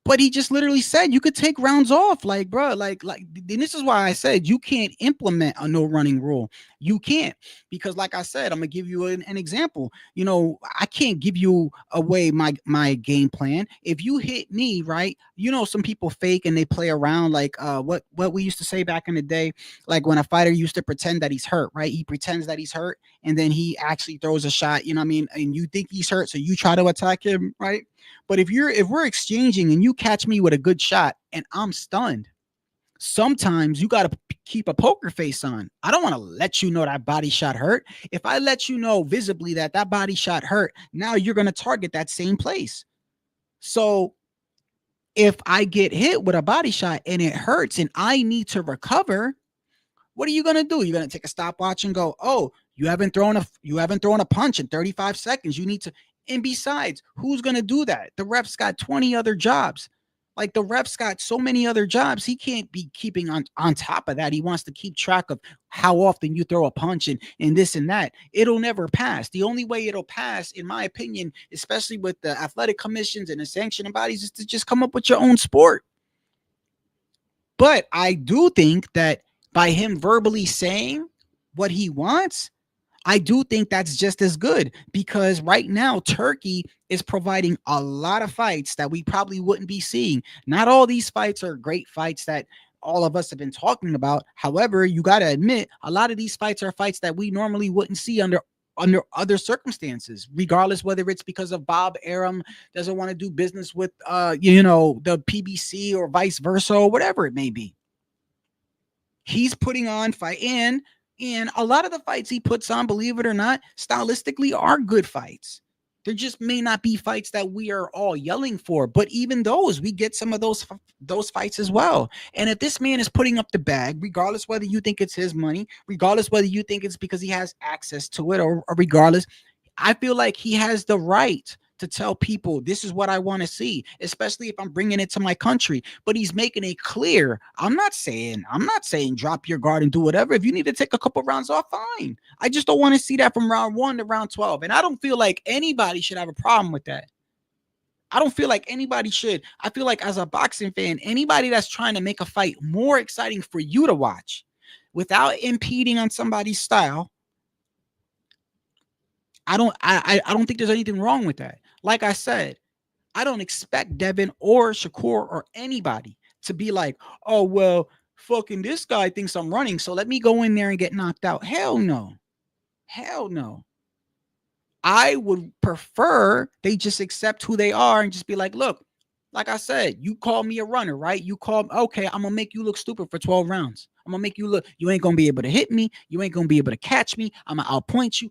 But he just literally said you could take rounds off, like, bro, like, and this is why I said you can't implement a no running rule. You can't, because like I said, I'm gonna give you an example. You know, I can't give you away my game plan. If you hit me, right, you know, some people fake and they play around, like what we used to say back in the day, like when a fighter used to pretend that he's hurt, right? He pretends that he's hurt and then he actually throws a shot, you know what I mean? And you think he's hurt, so you try to attack him, right? But if we're exchanging and you catch me with a good shot and I'm stunned, sometimes you got to keep a poker face on. I don't want to let you know that body shot hurt. If I let you know visibly that body shot hurt, now you're going to target that same place. So if I get hit with a body shot and it hurts and I need to recover, what are you going to do? You're going to take a stopwatch and go, oh, you haven't thrown a punch in 35 seconds. You need to. And besides, who's going to do that? The ref's got 20 other jobs. Like, the ref's got so many other jobs. He can't be keeping on top of that. He wants to keep track of how often you throw a punch and this and that. It'll never pass. The only way it'll pass, in my opinion, especially with the athletic commissions and the sanctioning bodies, is to just come up with your own sport. But I do think that by him verbally saying what he wants, I do think that's just as good, because right now Turkey is providing a lot of fights that we probably wouldn't be seeing. Not all these fights are great fights that all of us have been talking about. However, you got to admit, a lot of these fights are fights that we normally wouldn't see under other circumstances, regardless whether it's because of Bob Arum doesn't want to do business with the PBC or vice versa, or whatever it may be. He's putting on fight, and a lot of the fights he puts on, believe it or not, stylistically are good fights. There just may not be fights that we are all yelling for, but even those, we get some of those fights as well. And if this man is putting up the bag, regardless whether you think it's his money, regardless whether you think it's because he has access to it, or regardless, I feel like he has the right to tell people this is what I want to see, especially if I'm bringing it to my country. But he's making it clear. I'm not saying drop your guard and do whatever. If you need to take a couple rounds off, fine. I just don't want to see that from round 1 to round 12. And I don't feel like anybody should have a problem with that. I don't feel like anybody should. I feel like, as a boxing fan, anybody that's trying to make a fight more exciting for you to watch without impeding on somebody's style, I don't think there's anything wrong with that. Like I said, I don't expect Devin or Shakur or anybody to be like, oh, well, fucking this guy thinks I'm running, so let me go in there and get knocked out. Hell no. Hell no. I would prefer they just accept who they are and just be like, look, like I said, you call me a runner, right? You call, okay, I'm gonna make you look stupid for 12 rounds. I'm gonna make you look, you ain't gonna be able to hit me, you ain't gonna be able to catch me. I'll point you.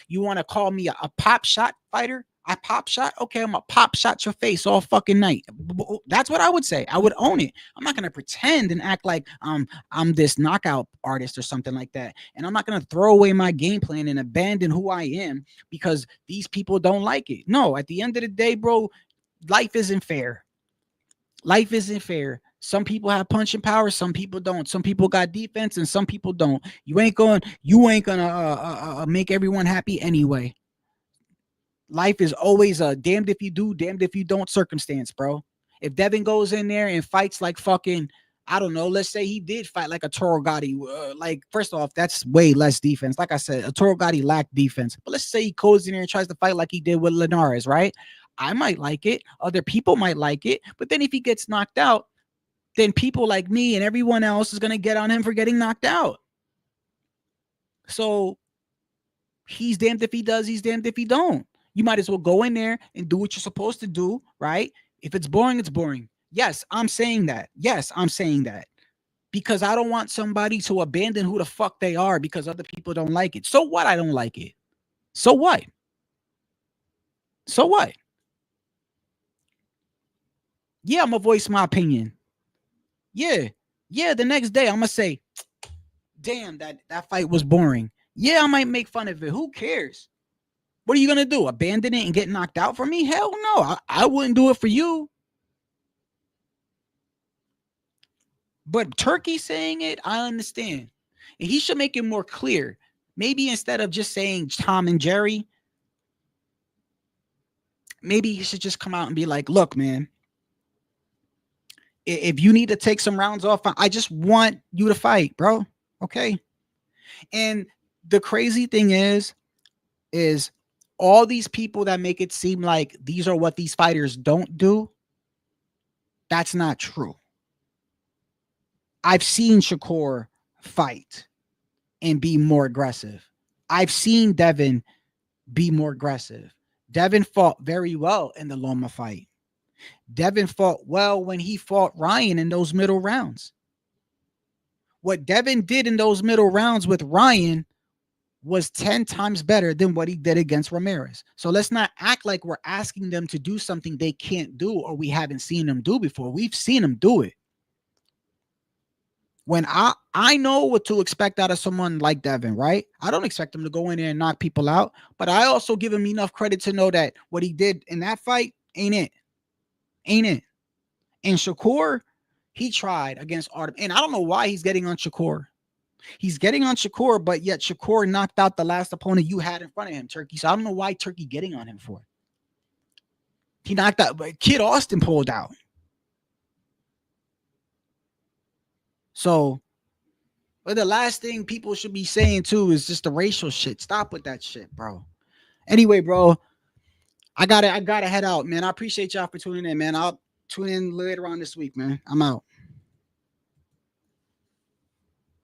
You wanna call me a pop shot fighter? I pop shot? Okay, I'm gonna pop shot your face all fucking night. That's what I would say. I would own it. I'm not gonna pretend and act like I'm this knockout artist or something like that. And I'm not gonna throw away my game plan and abandon who I am because these people don't like it. No, at the end of the day, bro, life isn't fair. Life isn't fair. Some people have punching power, some people don't. Some people got defense and some people don't. You ain't gonna make everyone happy anyway. Life is always a damned if you do, damned if you don't circumstance, bro. If Devin goes in there and fights like fucking, I don't know, let's say he did fight like a Toro Gotti. Like, first off, that's way less defense. Like I said, a Toro Gotti lacked defense. But let's say he goes in there and tries to fight like he did with Linares, right? I might like it. Other people might like it. But then if he gets knocked out, then people like me and everyone else is going to get on him for getting knocked out. So he's damned if he does, he's damned if he don't. You might as well go in there and do what you're supposed to do, right? If it's boring, it's boring. Yes, I'm saying that. Yes, I'm saying that. Because I don't want somebody to abandon who the fuck they are because other people don't like it. So what? I don't like it. So what? So what? Yeah, I'm gonna voice my opinion. Yeah. Yeah, the next day I'm gonna say, damn, that fight was boring. Yeah, I might make fun of it. Who cares? What are you gonna do? Abandon it and get knocked out for me? Hell no. I wouldn't do it for you. But Turkey saying it, I understand. And he should make it more clear. Maybe instead of just saying Tom and Jerry, maybe he should just come out and be like, look, man, if you need to take some rounds off, I just want you to fight, bro. Okay. And the crazy thing is all these people that make it seem like these are what these fighters don't do. That's not true. I've seen Shakur fight and be more aggressive. I've seen Devin be more aggressive. Devin fought very well in the Loma fight. Devin fought well when he fought Ryan in those middle rounds. What Devin did in those middle rounds with Ryan was 10 times better than what he did against Ramirez. So let's not act like we're asking them to do something they can't do or we haven't seen them do before. We've seen them do it. When I know what to expect out of someone like Devin, right? I don't expect him to go in there and knock people out, but I also give him enough credit to know that what he did in that fight ain't it. Ain't it? And Shakur, he tried against Artem. And I don't know why he's getting on Shakur. He's getting on Shakur, but yet Shakur knocked out the last opponent you had in front of him, Turkey. So I don't know why Turkey getting on him for. He knocked out, but Kid Austin pulled out. So, but the last thing people should be saying too is just the racial shit. Stop with that shit, bro. Anyway, bro, I gotta head out, man. I appreciate y'all for tuning in, man. I'll tune in later on this week, man. I'm out.